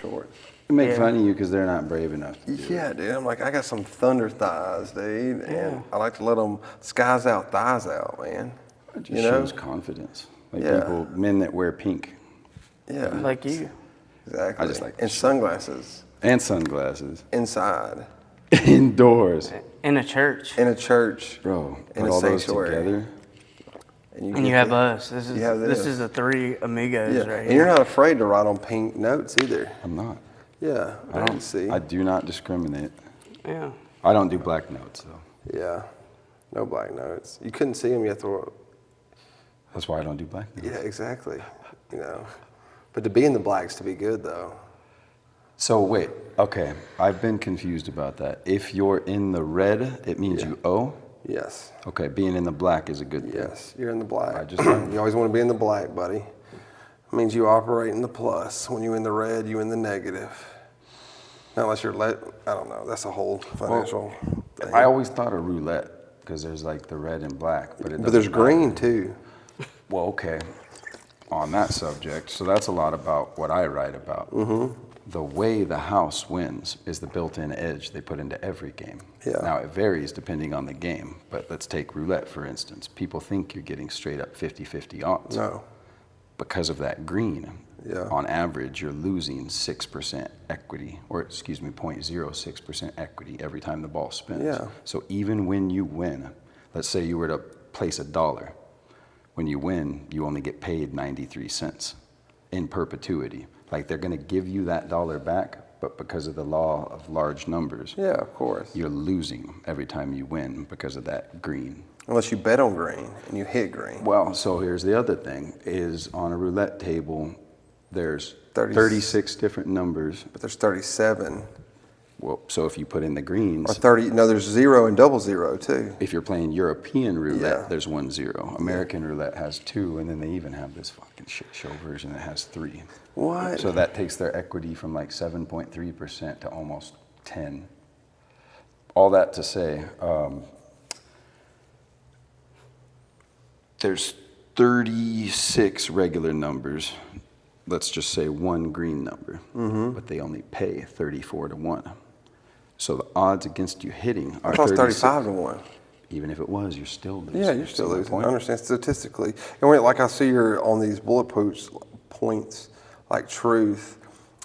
Short. They make fun of you because they're not brave enough to do Yeah, it. dude. I'm like, I got some thunder thighs, dude, and I like to let them skies out, thighs out, man. It just shows confidence. Like people, men that wear pink. Yeah. Like you. Exactly. I just like and sunglasses. And sunglasses. Inside. Indoors. In a church. In a church. Bro, in put a all those sanctuary. together. And you have us. This is the three amigos right here. And you're not afraid to write on pink notes either. I'm not. Yeah, I don't see. I do not discriminate. Yeah. I don't do black notes though. Yeah, no black notes. You couldn't see them yet. That's why I don't do black notes. Yeah, exactly. You know, but to be in the blacks to be good though. So wait, okay. I've been confused about that. If you're in the red, it means you owe? Yes. Okay, being in the black is a good thing. Yes, you're in the black. I just you always want to be in the black, buddy. It means you operate in the plus. When you're in the red, you're in the negative. Not unless you're I don't know. That's a whole financial thing. I always thought of roulette because there's like the red and black, but there's green too. Well, okay. On that subject, so that's a lot about what I write about. Mm-hmm. The way the house wins is the built-in edge they put into every game. Yeah. Now, it varies depending on the game, but let's take roulette, for instance. People think you're getting straight up 50-50 odds. No. Because of that green, Yeah. on average, you're losing 6% equity, or 0.06% equity every time the ball spins. Yeah. So even when you win, let's say you were to place $1, when you win, you only get paid 93 cents in perpetuity. Like they're gonna give you that $1 back, but because of the law of large numbers, Yeah, of course. you're losing every time you win because of that green. Unless you bet on green and you hit green. Well, so here's the other thing, is on a roulette table, there's 36 different numbers. But there's 37. Well, so if you put in the greens, Or 30. No, there's 0 and 00 too. if you're playing European roulette, Yeah. there's 1-0. American roulette has 2, and then they even have this fucking shit show version that has 3. What? So that takes their equity from like 7.3% to almost 10. All that to say, there's 36 regular numbers. Let's just say 1 green number, but they only pay 34 to 1. So the odds against you hitting are I thought it was 36. 35 to 1. Even if it was, you're still losing. Yeah, you're still See my losing. point? I understand statistically. And when, like I see you're on these bullet points, like truth.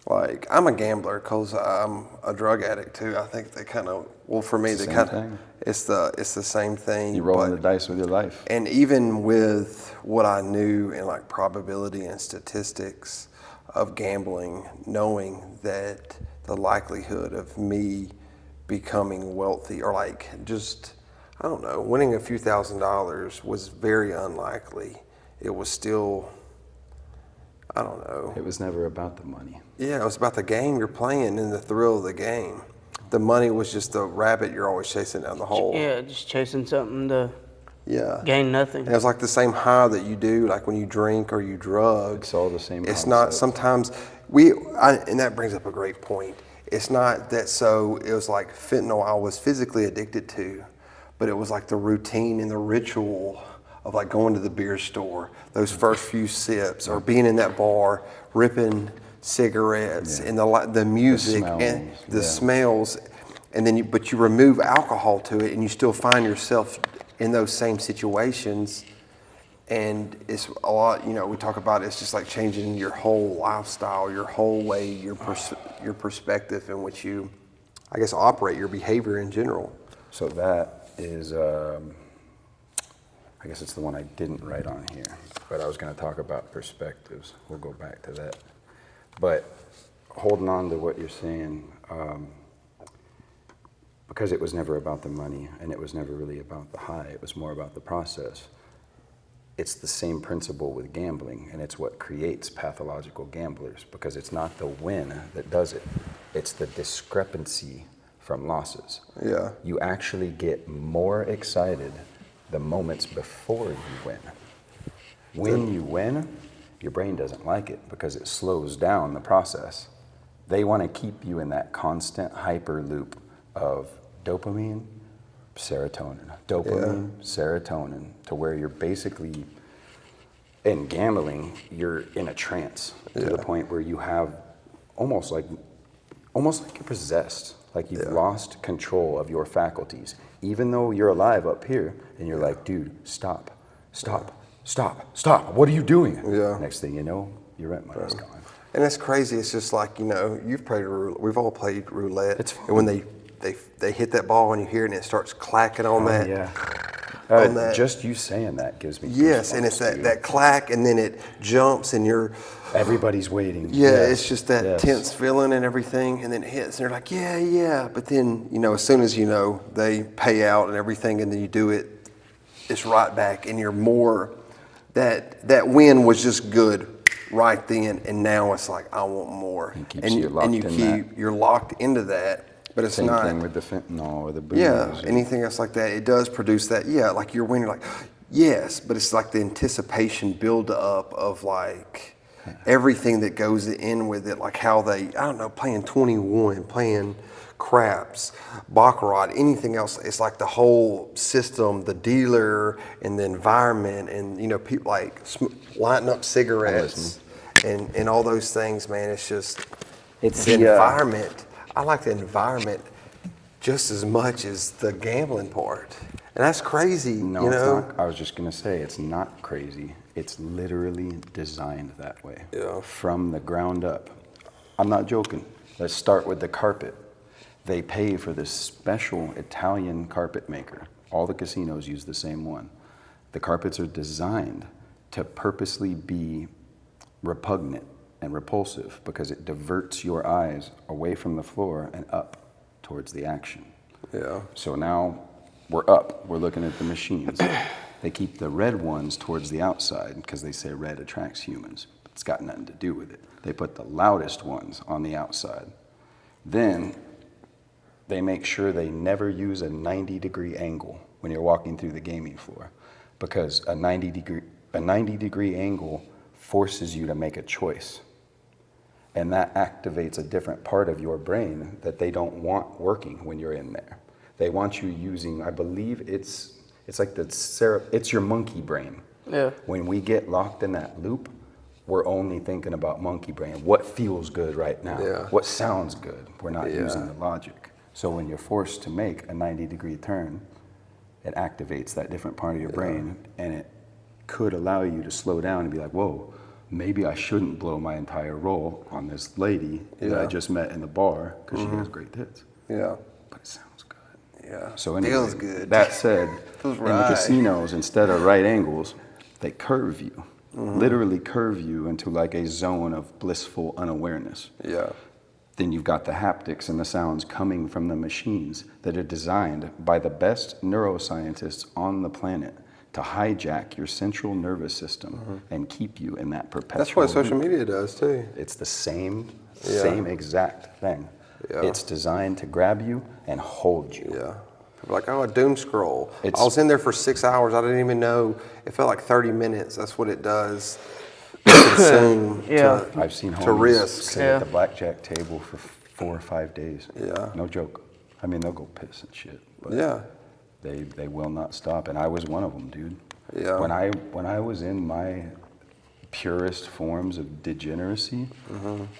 Like I'm a gambler because I'm a drug addict too. I think they kind of, well, for me, It's the they same kind of, thing. it's the same thing. You're rolling the dice with your life. And even with what I knew in like probability and statistics of gambling, knowing that the likelihood of me becoming wealthy or like just, I don't know, winning a few $1,000s was very unlikely. It was still, I don't know. It was never about the money. Yeah, it was about the game you're playing and the thrill of the game. The money was just the rabbit you're always chasing down the hole. Yeah, just chasing something to gain nothing. And it was like the same high that you do, like when you drink or you drug. It's all the same It's not concept. sometimes and that brings up a great point. It's not that it was like fentanyl I was physically addicted to, but it was like the routine and the ritual of like going to the beer store, those first few sips, or being in that bar, ripping cigarettes, and the music and the smells, and then but you remove alcohol to it, and you still find yourself in those same situations. And it's a lot, we talk about it's just like changing your whole lifestyle, your whole way, your perspective in which you, I guess, operate, your behavior in general. So that is, I guess it's the one I didn't write on here, but I was going to talk about perspectives. We'll go back to that. But holding on to what you're saying, because it was never about the money and it was never really about the high, it was more about the process. It's the same principle with gambling, and it's what creates pathological gamblers, because it's not the win that does it. It's the discrepancy from losses. Yeah. You actually get more excited the moments before you win. When you win, your brain doesn't like it because it slows down the process. They want to keep you in that constant hyper loop of dopamine, serotonin, dopamine, serotonin, to where you're basically, in gambling, you're in a trance to the point where you have almost like you're possessed, like you've lost control of your faculties, even though you're alive up here, and you're like, dude, stop, what are you doing? Next thing you know, your rent money's gone. And it's crazy. It's just like, you've played we've all played roulette. And when they hit that ball and you hear it and it starts clacking on that. On that. Just you saying that gives me Yes, and it's that clack, and then it jumps, and everybody's waiting. It's just that tense feeling and everything, and then it hits, and they're like, yeah. But then, as soon as they pay out and everything, and then you do it, it's right back, and you're more, that win was just good right then, and now it's like, I want more. And you're locked into that. But it's Same not. thing with the fentanyl or the booze. Yeah, anything else like that. It does produce that. Yeah, like you're winning, like, yes, but it's like the anticipation build up of like everything that goes in with it, like how playing 21, playing craps, baccarat, anything else. It's like the whole system, the dealer, and the environment, and people like lighting up cigarettes and all those things. Man, it's the environment. I like the environment just as much as the gambling part. And that's crazy, No, it's not. I was just going to say, it's not crazy. It's literally designed that way. Yeah. From the ground up. I'm not joking. Let's start with the carpet. They pay for this special Italian carpet maker. All the casinos use the same one. The carpets are designed to purposely be repugnant and repulsive because it diverts your eyes away from the floor and up towards the action. Yeah. So now we're up, we're looking at the machines. They keep the red ones towards the outside because they say red attracts humans. It's got nothing to do with it. They put the loudest ones on the outside. Then they make sure they never use a 90-degree angle when you're walking through the gaming floor, because a 90-degree angle forces you to make a choice. And that activates a different part of your brain that they don't want working when you're in there. They want you using, I believe it's like it's your monkey brain. Yeah. When we get locked in that loop, we're only thinking about monkey brain. What feels good right now? Yeah. What sounds good? We're not using the logic. So when you're forced to make a 90-degree turn, it activates that different part of your brain, and it could allow you to slow down and be like, whoa, maybe I shouldn't blow my entire roll on this lady that I just met in the bar because she has great tits. Yeah. But it sounds good. Yeah. So anyway, feels good. That said, in the casinos, instead of right angles, they curve you. Literally curve you into like a zone of blissful unawareness. Yeah. Then you've got the haptics and the sounds coming from the machines that are designed by the best neuroscientists on the planet to hijack your central nervous system and keep you in that perpetual That's what social loop. media does too. It's the same exact thing. Yeah. It's designed to grab you and hold you. Yeah. Like, a doom scroll. I It's- was in there for 6 hours. I didn't even know. It felt like 30 minutes. That's what it does. Consume I've seen to homies risk. sit at the blackjack table for 4 or 5 days. Yeah. No joke. I mean, they'll go piss and shit. But Yeah. They will not stop, and I was one of them, dude. Yeah. When I was in my purest forms of degeneracy,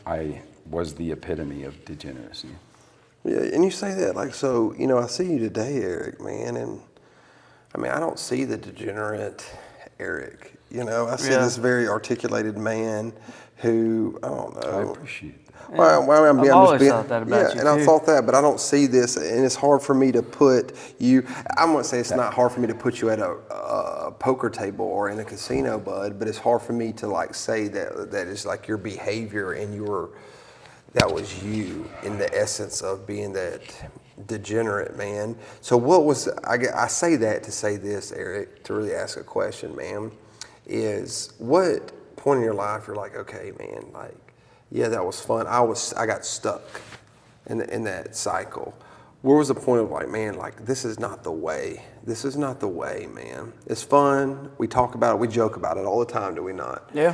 I was the epitome of degeneracy. Yeah, and you say that like, so, I see you today, Eric, man, and I mean, I don't see the degenerate Eric. I see this very articulated man who, I don't know. I appreciate that. Well, I've always thought that about you, and I too. thought that, but I don't see this, and it's hard for me to put you. I'm gonna say it's not hard for me to put you at a poker table or in a casino, bud. But it's hard for me to like say that is like your behavior and that was you in the essence of being that degenerate man. So what was I say that to say this, Eric, to really ask a question, man, is what point in your life you're like, okay, man, like, yeah, that was fun. I got stuck in that cycle. Where was the point of like, man, like, this is not the way. This is not the way, man. It's fun. We talk about it. We joke about it all the time, do we not? Yeah.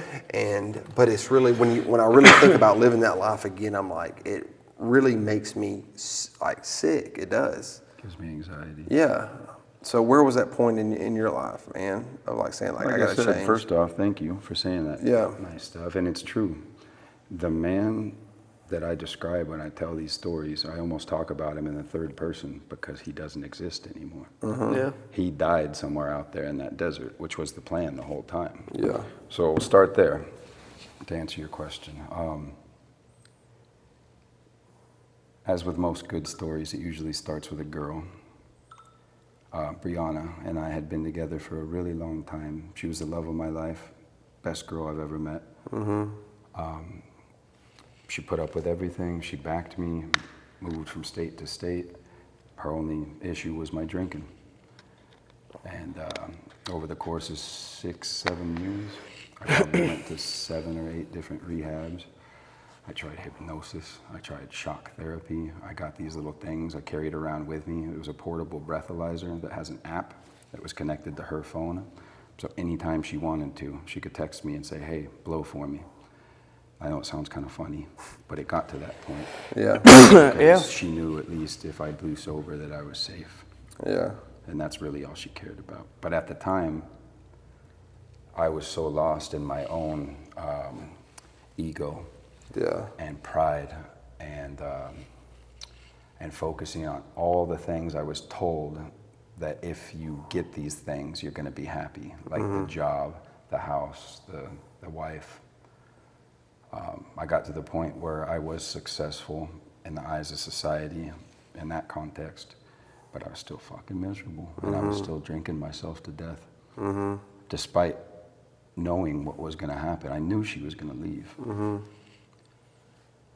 But it's really, when I really think about living that life again, I'm like, it really makes me like sick. It does. Gives me anxiety. Yeah. So where was that point in your life, man, of like saying, like I got to change? First off, thank you for saying that. Yeah. Nice stuff. And it's true. The man that I describe when I tell these stories, I almost talk about him in the third person because he doesn't exist anymore. Yeah. He died somewhere out there in that desert, which was the plan the whole time. Yeah. So we'll start there to answer your question. As with most good stories, it usually starts with a girl. Brianna and I had been together for a really long time. She was the love of my life, best girl I've ever met. She put up with everything. She backed me, moved from state to state. Her only issue was my drinking. And over the course of 6-7 years, I probably went to 7 or 8 different rehabs. I tried hypnosis, I tried shock therapy. I got these little things I carried around with me. It was a portable breathalyzer that has an app that was connected to her phone. So anytime she wanted to, she could text me and say, hey, blow for me. I know it sounds kind of funny, but it got to that point. Yeah. Because she knew at least if I blew sober that I was safe. Yeah. And that's really all she cared about. But at the time, I was so lost in my own ego. Yeah. And pride and focusing on all the things I was told that if you get these things, you're going to be happy, like the job, the house, the wife. I got to the point where I was successful in the eyes of society in that context, but I was still fucking miserable, and I was still drinking myself to death, despite knowing what was going to happen. I knew she was going to leave.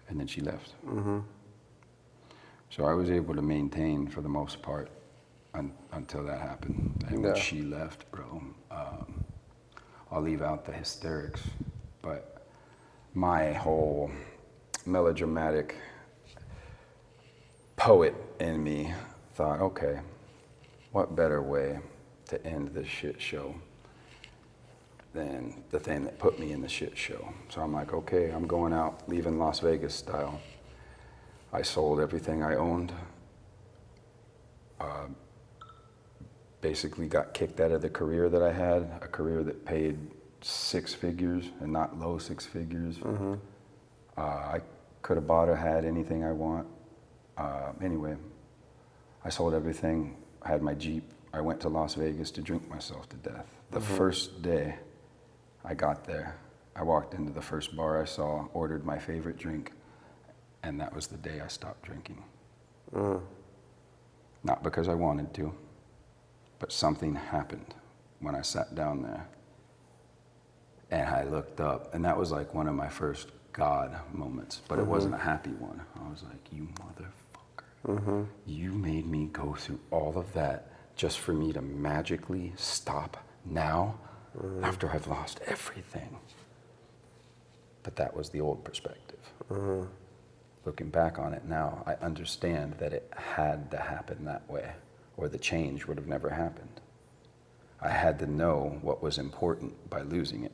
And then she left. So I was able to maintain for the most part until that happened. And when she left, bro, I'll leave out the hysterics, but my whole melodramatic poet in me thought, okay, what better way to end this shit show than the thing that put me in the shit show. So I'm like, okay, I'm going out, leaving Las Vegas style. I sold everything I owned. Basically got kicked out of the career that I had, a career that paid 6 figures and not low 6 figures. I could have bought or had anything I want. Anyway, I sold everything. I had my Jeep. I went to Las Vegas to drink myself to death. The first day I got there, I walked into the first bar I saw, ordered my favorite drink, and that was the day I stopped drinking. Not because I wanted to, but something happened when I sat down there and I looked up, and that was like one of my first God moments, but it wasn't a happy one. I was like, you motherfucker, you made me go through all of that just for me to magically stop now after I've lost everything. But that was the old perspective. Looking back on it now, I understand that it had to happen that way, or the change would have never happened. I had to know what was important by losing it.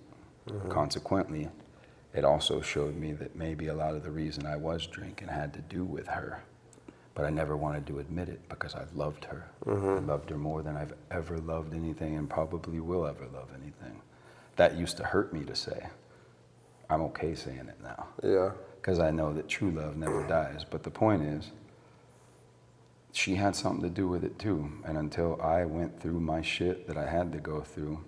Consequently, it also showed me that maybe a lot of the reason I was drinking had to do with her. But I never wanted to admit it because I loved her. I loved her more than I've ever loved anything and probably will ever love anything. That used to hurt me to say. I'm okay saying it now. Yeah. Because I know that true love never dies. But the point is, she had something to do with it too. And until I went through my shit that I had to go through,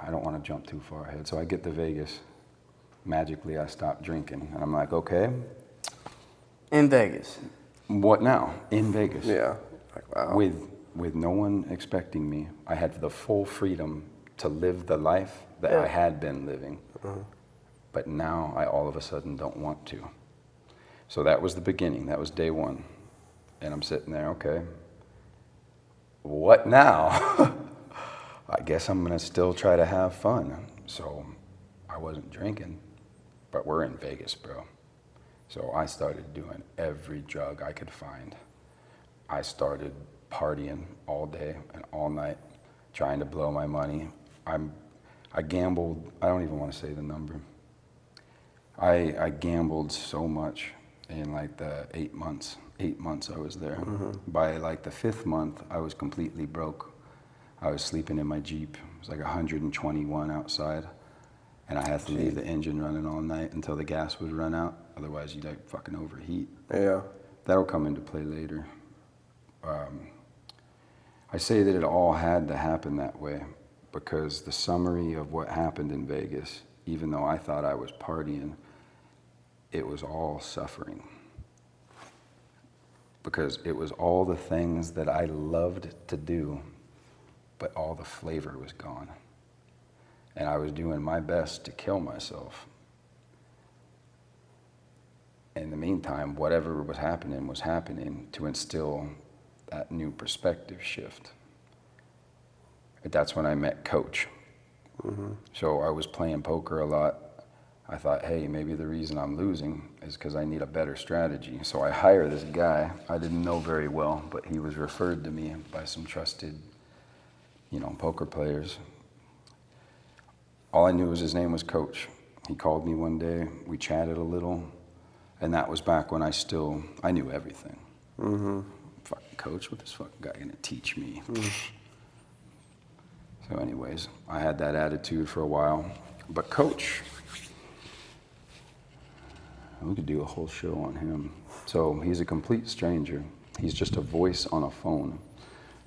I don't want to jump too far ahead. So I get to Vegas. Magically, I stopped drinking. And I'm like, okay. In Vegas. What now? In Vegas. Yeah. Like, wow. With no one expecting me. I had the full freedom to live the life that I had been living. But now I all of a sudden don't want to. So that was the beginning. That was day one. And I'm sitting there, okay. What now? I guess I'm going to still try to have fun. So I wasn't drinking. But we're in Vegas, bro. So I started doing every drug I could find. I started partying all day and all night, trying to blow my money. I gambled, I don't even want to say the number. I gambled so much in like the 8 months. 8 months I was there. By like the 5th month, I was completely broke. I was sleeping in my Jeep. It was like 121 outside. And I had to leave the engine running all night until the gas would run out. Otherwise, you'd like fucking overheat. Yeah. That'll come into play later. I say that it all had to happen that way because the summary of what happened in Vegas, even though I thought I was partying, it was all suffering. Because it was all the things that I loved to do, but all the flavor was gone. And I was doing my best to kill myself. In the meantime, whatever was happening to instill that new perspective shift. That's when I met Coach. So I was playing poker a lot. I thought, hey, maybe the reason I'm losing is because I need a better strategy. So I hire this guy I didn't know very well, but he was referred to me by some trusted, poker players. All I knew was his name was Coach. He called me one day, we chatted a little, and that was back when I knew everything. Fucking Coach, what this fucking guy gonna teach me? So anyways, I had that attitude for a while, but Coach, we could do a whole show on him. So he's a complete stranger. He's just a voice on a phone.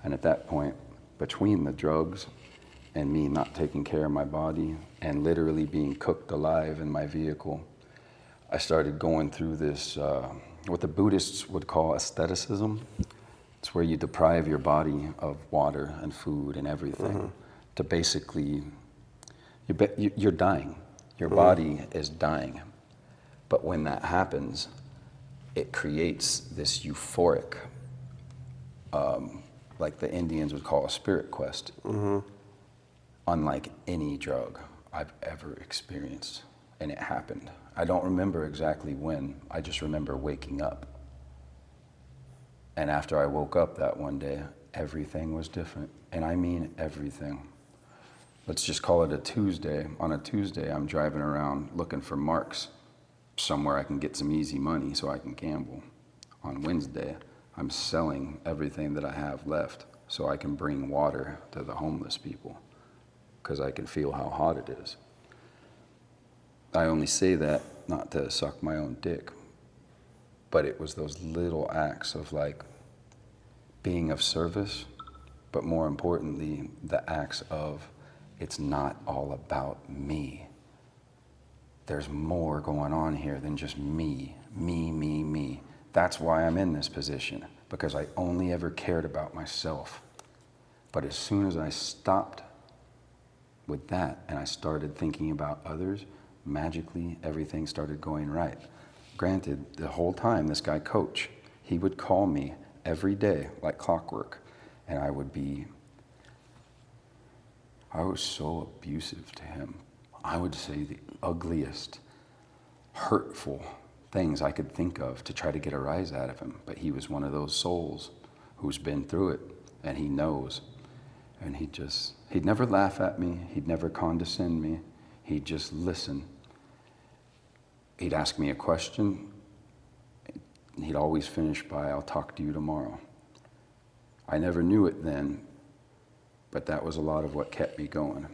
And at that point, between the drugs and me not taking care of my body and literally being cooked alive in my vehicle, I started going through this, what the Buddhists would call asceticism. It's where you deprive your body of water and food and everything to basically, you're dying. Your body is dying. But when that happens, it creates this euphoric, like the Indians would call a spirit quest, unlike any drug I've ever experienced. And it happened. I don't remember exactly when, I just remember waking up. And after I woke up that one day, everything was different. And I mean everything. Let's just call it a Tuesday. On a Tuesday, I'm driving around looking for marks somewhere I can get some easy money so I can gamble. On Wednesday, I'm selling everything that I have left so I can bring water to the homeless people because I can feel how hot it is. I only say that not to suck my own dick, but it was those little acts of like being of service, but more importantly, the acts of it's not all about me. There's more going on here than just me. That's why I'm in this position, because I only ever cared about myself. But as soon as I stopped with that and I started thinking about others, magically everything started going right. Granted, the whole time this guy Coach, he would call me every day like clockwork, and I was so abusive to him. I would say the ugliest, hurtful things I could think of to try to get a rise out of him. But he was one of those souls who's been through it, and he knows. And he'd never laugh at me. He'd never condescend me. He'd just listen. He'd ask me a question. And he'd always finish by, "I'll talk to you tomorrow." I never knew it then, but that was a lot of what kept me going.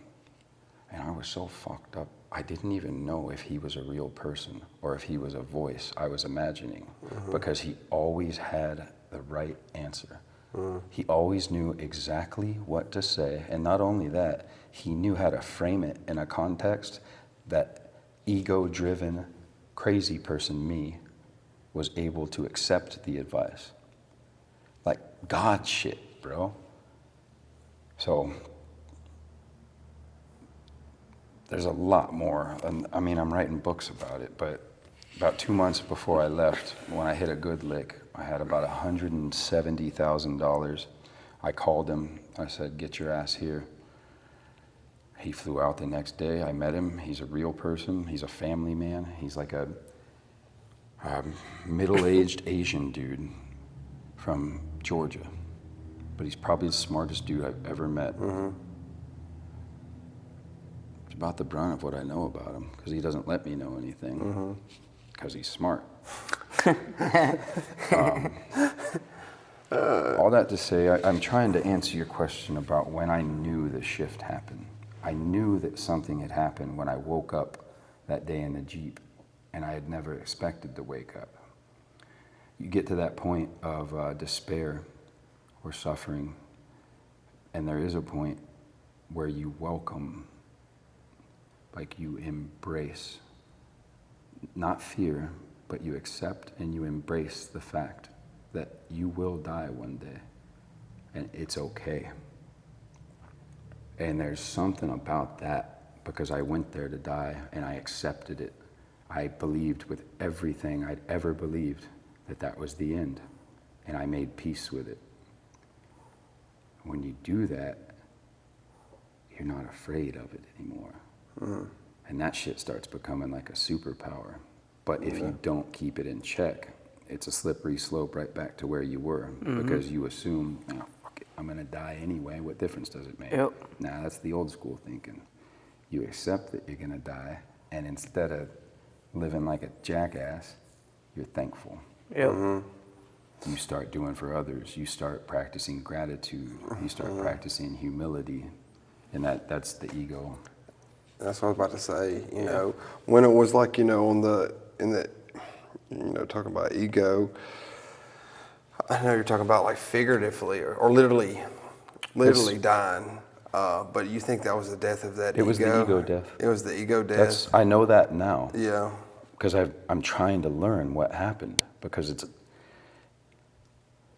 And I was so fucked up. I didn't even know if he was a real person or if he was a voice I was imagining, because he always had the right answer. He always knew exactly what to say. And not only that, he knew how to frame it in a context that ego-driven, crazy person me was able to accept the advice. Like God shit, bro. So there's a lot more. And I mean, I'm writing books about it, but about 2 months before I left, when I hit a good lick, I had about $170,000. I called him. I said, "Get your ass here." He flew out the next day. I met him. He's a real person. He's a family man. He's like a middle-aged Asian dude from Georgia. But he's probably the smartest dude I've ever met. It's about the brunt of what I know about him, because he doesn't let me know anything, because he's smart. All that to say, I'm trying to answer your question about when I knew the shift happened. I knew that something had happened when I woke up that day in the Jeep, and I had never expected to wake up. You get to that point of despair or suffering, and there is a point where you welcome, like you embrace, not fear, but you accept and you embrace the fact that you will die one day, and it's okay. And there's something about that, because I went there to die and I accepted it. I believed with everything I'd ever believed that that was the end, and I made peace with it. When you do that, you're not afraid of it anymore. And that shit starts becoming like a superpower. But if you don't keep it in check, it's a slippery slope right back to where you were, because you assume, oh, fuck it, I'm gonna die anyway, what difference does it make? Yep. Nah, that's the old school thinking. You accept that you're gonna die, and instead of living like a jackass, you're thankful. Yep. You start doing for others, you start practicing gratitude, you start practicing humility, and that's the ego. That's what I was about to say. You know, when it was like, you know, talking about ego, I know you're talking about like figuratively or literally dying. But you think that was the death of that ego? It was the ego death. It was the ego death. I know that now. Yeah. Because I'm trying to learn what happened, because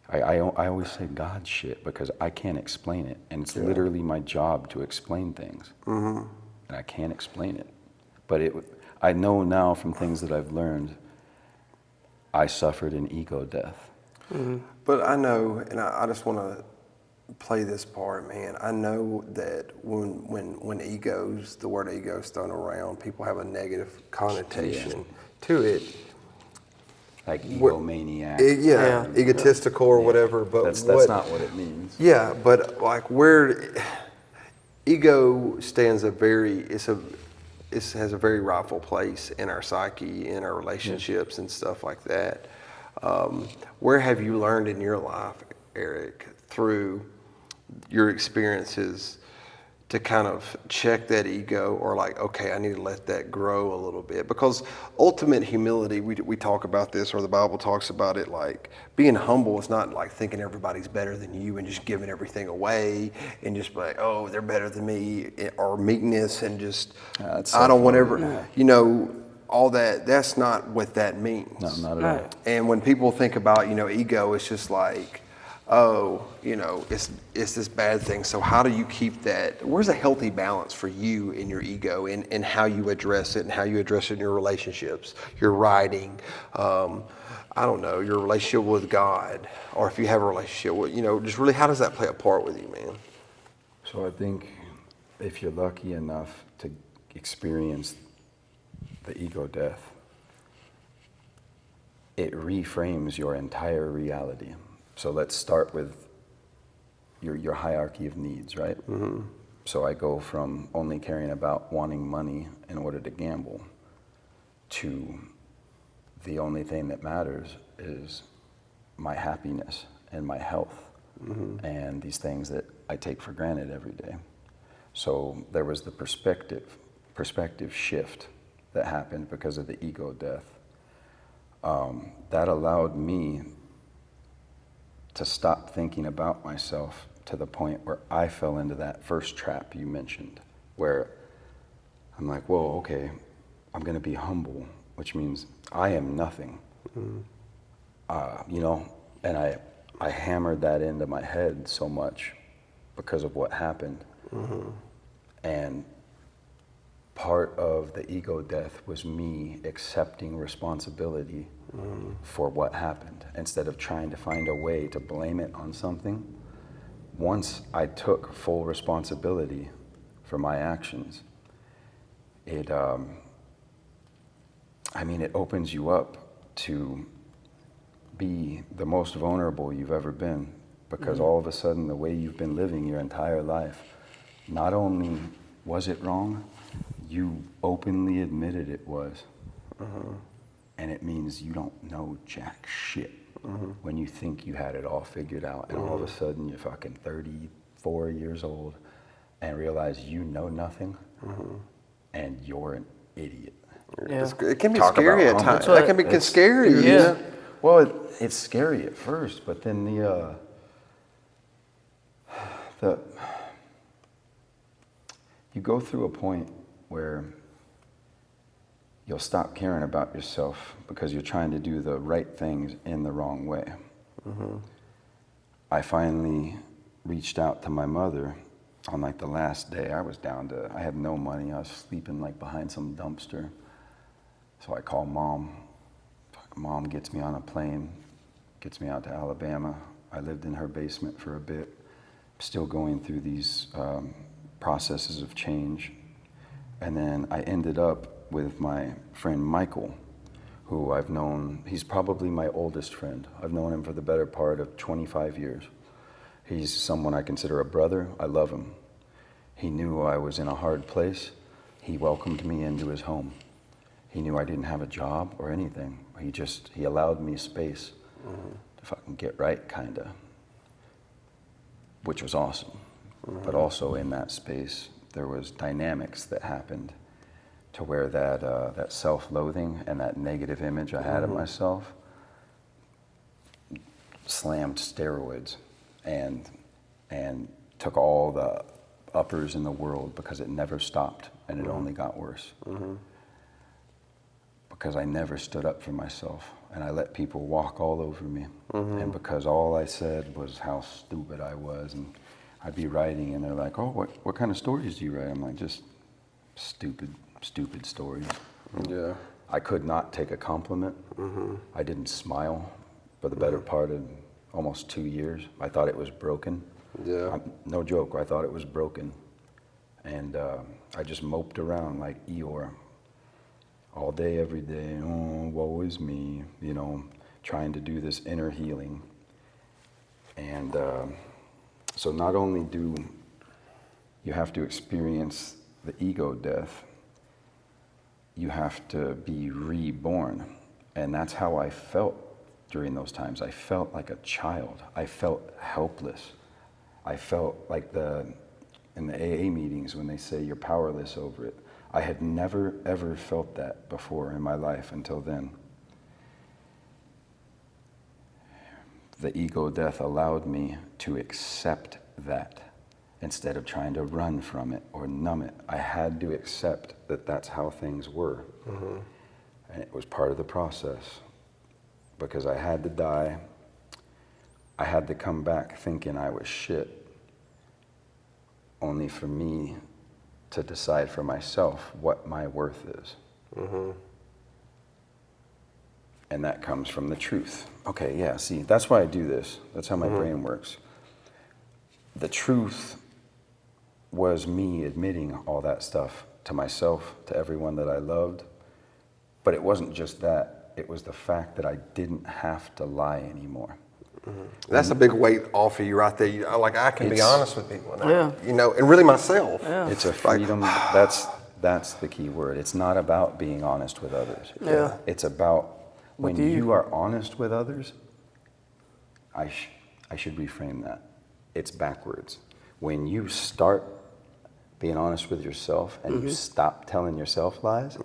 I always say God shit because I can't explain it, and it's literally my job to explain things, and I can't explain it. But I know now from things that I've learned, I suffered an ego death. But I know, and I just want to play this part, man. I know that when the word ego is thrown around, people have a negative connotation to it. Like egomaniac. Egotistical or whatever. But that's not what it means. Yeah, but like where ego stands it has a very rightful place in our psyche, in our relationships and stuff like that. Where have you learned in your life, Eric, through your experiences to kind of check that ego, or like, okay, I need to let that grow a little bit? Because ultimate humility, we talk about this, or the Bible talks about it, like being humble is not like thinking everybody's better than you and just giving everything away and just like, oh, they're better than me, or meekness and just, I don't want ever, all that. That's not what that means. No, not at all. And when people think about, ego, it's just like, oh, it's this bad thing. So how do you keep that? Where's a healthy balance for you in your ego, and how you address it, and how you address it in your relationships, your writing, I don't know, your relationship with God, or if you have a relationship with, just really how does that play a part with you, man? So I think if you're lucky enough to experience the ego death, it reframes your entire reality. So let's start with your hierarchy of needs, right? So I go from only caring about wanting money in order to gamble to the only thing that matters is my happiness and my health, and these things that I take for granted every day. So there was the perspective shift that happened because of the ego death. That allowed me to stop thinking about myself to the point where I fell into that first trap you mentioned, where I'm like, whoa, okay, I'm gonna be humble, which means I am nothing. And I hammered that into my head so much because of what happened. And part of the ego death was me accepting responsibility for what happened, instead of trying to find a way to blame it on something. Once I took full responsibility for my actions, it opens you up to be the most vulnerable you've ever been, because all of a sudden the way you've been living your entire life, not only was it wrong, you openly admitted it was. And it means you don't know jack shit when you think you had it all figured out, and all of a sudden you're fucking 34 years old and realize you know nothing and you're an idiot. Yeah. It can be Talk scary about at times. humble. That can be scary. Yeah. You know? Well, it's scary at first, but then you go through a point where you'll stop caring about yourself because you're trying to do the right things in the wrong way. I finally reached out to my mother on like the last day. I had no money. I was sleeping like behind some dumpster. So I called Mom. Mom gets me on a plane, gets me out to Alabama. I lived in her basement for a bit, still going through these processes of change. And then I ended up with my friend Michael, who I've known. He's probably my oldest friend. I've known him for the better part of 25 years. He's someone I consider a brother. I love him. He knew I was in a hard place. He welcomed me into his home. He knew I didn't have a job or anything. He allowed me space to fucking get right, kinda, which was awesome. But also in that space, there was dynamics that happened to where that self-loathing and that negative image I had of myself slammed steroids and took all the uppers in the world, because it never stopped and it only got worse. Because I never stood up for myself, and I let people walk all over me. And because all I said was how stupid I was, and I'd be writing and they're like, oh, what kind of stories do you write? I'm like, just stupid stories. Yeah. I could not take a compliment. I didn't smile for the better part of almost 2 years. I thought it was broken. Yeah. No joke, I thought it was broken. And I just moped around like Eeyore all day, every day. Oh, woe is me, trying to do this inner healing. And so not only do you have to experience the ego death, you have to be reborn. And that's how I felt during those times. I felt like a child. I felt helpless. I felt like in the AA meetings when they say you're powerless over it. I had never, ever felt that before in my life until then. The ego death allowed me to accept that instead of trying to run from it or numb it. I had to accept that that's how things were. And it was part of the process, because I had to die. I had to come back thinking I was shit, only for me to decide for myself what my worth is. And that comes from the truth. Okay, yeah, see, that's why I do this. That's how my brain works. The truth was me admitting all that stuff to myself, to everyone that I loved. But it wasn't just that. It was the fact that I didn't have to lie anymore. That's a big weight off of you right there. I can be honest with people now, Yeah. and really myself. Yeah. It's a freedom. That's the key word. It's not about being honest with others. Yeah. It's about when With you. you are honest with others. I should reframe that. It's backwards. When you start being honest with yourself and you stop telling yourself lies,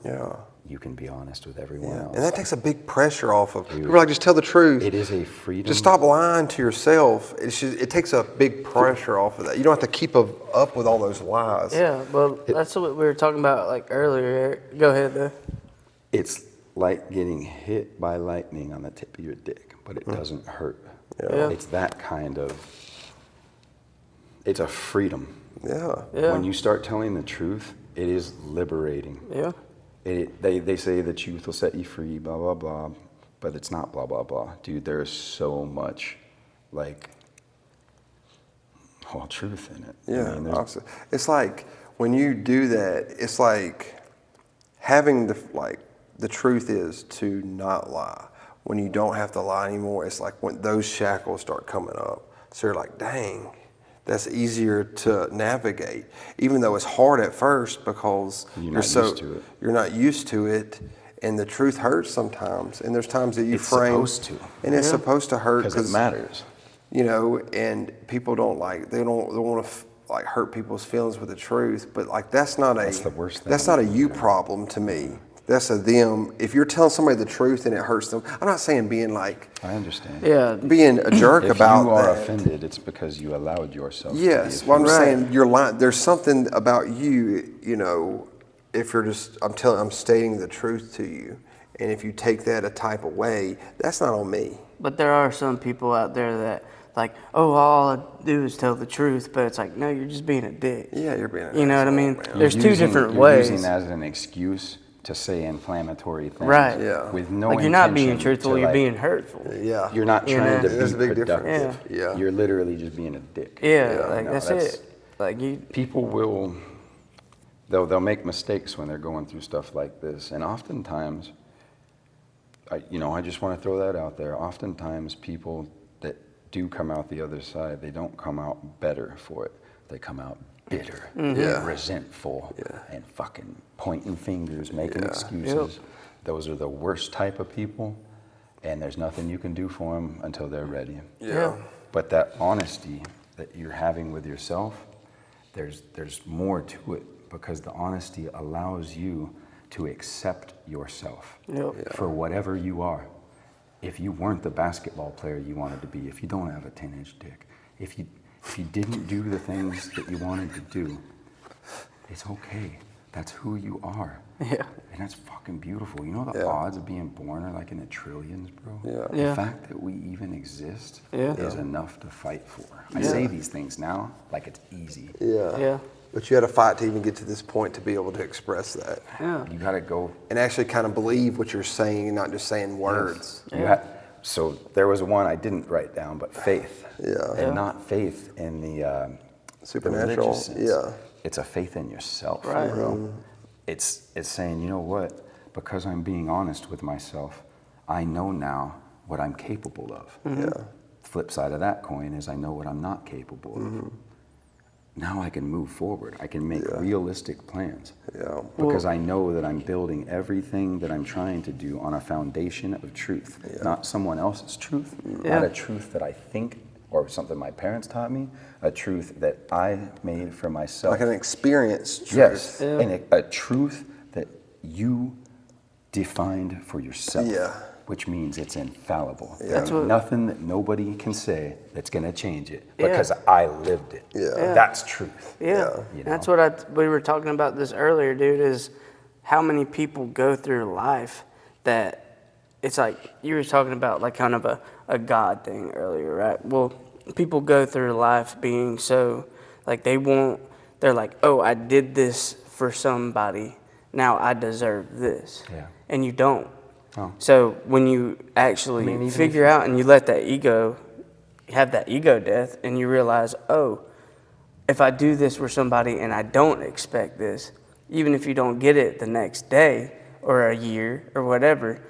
you can be honest with everyone else. And that takes a big pressure off of people. Like, just tell the truth. It is a freedom. Just stop lying to yourself. It takes a big pressure off of that. You don't have to keep up with all those lies. Yeah, well, that's what we were talking about like earlier. Go ahead, though. It's like getting hit by lightning on the tip of your dick, but it doesn't hurt. Yeah. It's that kind of, it's a freedom. Yeah. When you start telling the truth, it is liberating. Yeah. They say the truth will set you free, blah, blah, blah, but it's not blah, blah, blah. Dude, there's so much, truth in it. Yeah, I mean, it's like when you do that, it's like having the truth is to not lie. When you don't have to lie anymore, it's like when those shackles start coming up. So you're like, dang, that's easier to navigate, even though it's hard at first because You're not used to it. You're not used to it, And the truth hurts sometimes. And there's times that you It's frame. supposed to. And it's supposed to hurt Because it matters. You know, and people don't want to like hurt people's feelings with the truth. But like that's the worst thing. That's not a you problem to me. That's a them. If you're telling somebody the truth and it hurts them, I'm not saying being like. I understand. Yeah. Being a jerk If about you are that. offended, it's because you allowed yourself Yes, to be well, I'm offended. saying you're lying. There's something about you, you know. If you're just, I'm stating the truth to you, and if you take that a type of way, that's not on me. But there are some people out there that like, oh, all I do is tell the truth, but it's like, no, you're just being a dick. Yeah, you're being an You know what I asshole, mean? man. There's two different You're ways. using that as an excuse to say inflammatory things. Right. Yeah. With no Like you're not being intention truthful, to, you're like, being hurtful. Yeah. You're not You trying know? to There's a be big productive. difference. Yeah. You're literally just being a dick. Yeah, You like know, that's it. Like you. People will, they'll make mistakes when they're going through stuff like this, and oftentimes, I just want to throw that out there. Oftentimes, people that do come out the other side, they don't come out better for it. They come out bitter, Yeah. resentful, Yeah. and fucking pointing fingers, making excuses. Those are the worst type of people, and there's nothing you can do for them until they're ready. Yeah. But that honesty that you're having with yourself, there's more to it, because the honesty allows you to accept yourself for whatever you are. If you weren't the basketball player you wanted to be, if you don't have a 10-inch dick, if you didn't do the things that you wanted to do, it's okay. That's who you are. Yeah. And that's fucking beautiful. You know the odds of being born are like in the trillions, bro? Yeah. Yeah. The fact that we even exist Yeah. is enough to fight for. I say these things now like it's easy. Yeah. Yeah. But you had to fight to even get to this point to be able to express that. Yeah. You gotta go. And actually kind of believe what you're saying and not just saying words. So there was one I didn't write down, but faith. Yeah. And not faith in the Supernatural. religious sense. Yeah. It's a faith in yourself, Right. bro. It's saying, you know what? Because I'm being honest with myself, I know now what I'm capable of. Yeah. Flip side of that coin is I know what I'm not capable of. Now I can move forward. I can make realistic plans. Yeah. Because I know that I'm building everything that I'm trying to do on a foundation of truth, not someone else's truth, not a truth that I think or something my parents taught me, a truth that I made for myself. Like an experienced truth. Yes, and a truth that you defined for yourself. Yeah. Which means it's infallible. That's There's what- nothing that nobody can say that's going to change it because I lived it. Yeah. That's truth. Yeah. You know? That's what we were talking about this earlier, dude, is how many people go through life that it's like you were talking about like kind of a God thing earlier, right? Well, people go through life being so like they're like, oh, I did this for somebody. Now I deserve this. Yeah. And you don't. Oh. So when you actually figure out and you let that ego, have that ego death, and you realize, oh, if I do this for somebody and I don't expect this, even if you don't get it the next day or a year or whatever,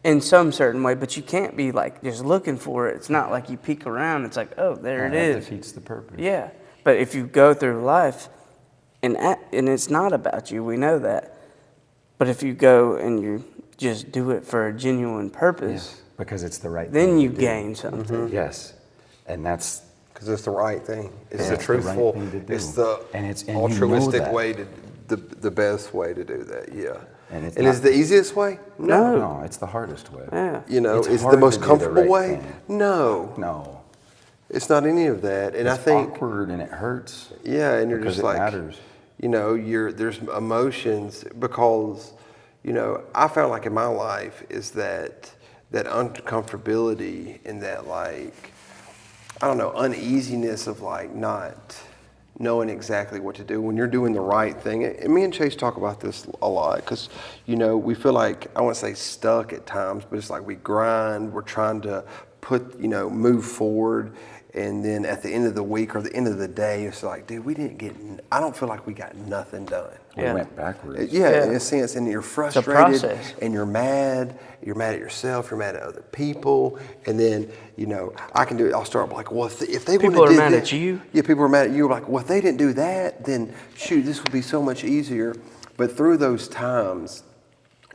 in some certain way, but you can't be like just looking for it. It's not like you peek around. It's like, oh, there it That is. defeats the purpose. Yeah. But if you go through life and it's not about you, we know that. But if you go and you just do it for a genuine purpose, because it's the right then thing you to do. gain something. Yes, and that's Because it's the right thing. It's the the right truthful. thing to do. It's the And you know altruistic that. way to the best way to do that. Yeah. And it's is not- the easiest way? No. no, it's the hardest way. Yeah. You know, It's is the hard most to do the comfortable right way? thing. No. No, It's not any of that. And it's I think awkward and it hurts. yeah, and you're because just it like matters. you know, there's emotions because you know, I found like in my life is that uncomfortability and that like I don't know, uneasiness of like not knowing exactly what to do when you're doing the right thing. And me and Chase talk about this a lot because, you know, we feel like, I won't say stuck at times, but it's like we grind, we're trying to move forward. And then at the end of the week or the end of the day, it's like, dude, I don't feel like we got nothing done. We went backwards. Yeah, in a sense, and you're frustrated, process. and you're mad at yourself, you're mad at other people, and then, you know, I'll start like, well, if they People would've are did mad that- at you? Yeah, people are mad at you, like, well, if they didn't do that, then shoot, this would be so much easier. But through those times,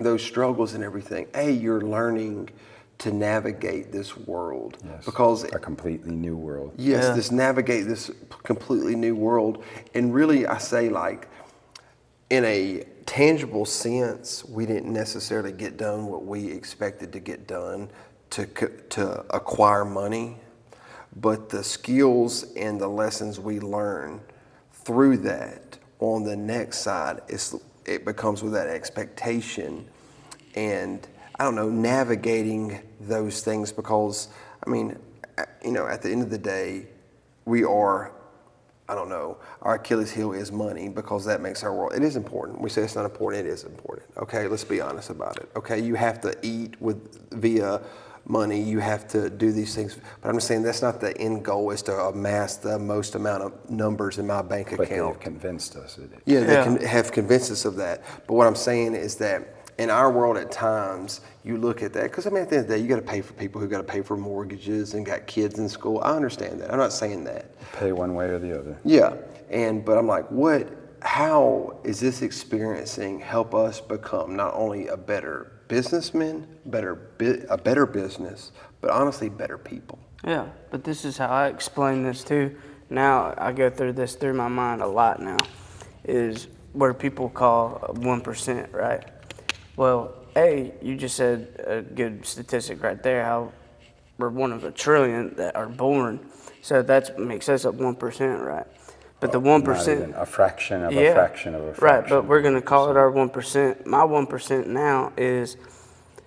those struggles and everything, you're learning to navigate this world. Yes. Because a completely new world. yes, Yeah. navigate this completely new world. And really, I say, like, in a tangible sense, we didn't necessarily get done what we expected to get done to acquire money, but the skills and the lessons we learn through that on the next side, it becomes with that expectation and, I don't know, navigating those things. Because, I mean, you know, at the end of the day, we are, I don't know, our Achilles heel is money, because that makes our world, it is important. We say it's not important, it is important. Okay, let's be honest about it. Okay, you have to eat via money, you have to do these things. But I'm just saying that's not the end goal, is to amass the most amount of numbers in my bank But account. they've convinced us of it. Yeah, they Yeah. have convinced us of that. But what I'm saying is that in our world at times, you look at that, because I mean, at the end of the day, you got to pay for people who got to pay for mortgages and got kids in school. I understand that. I'm not saying that. Pay one way or the other. Yeah, but I'm like, how is this experiencing help us become not only a better businessman, a better business, but honestly, better people? Yeah, but this is how I explain this too. Now I go through this through my mind a lot now, is where people call 1%, right? Well, you just said a good statistic right there, how we're one of a trillion that are born. So that makes us up 1%, right? But the 1%, Not even a fraction of yeah, a fraction of a fraction. right, but we're going to call it our 1%. My 1% now is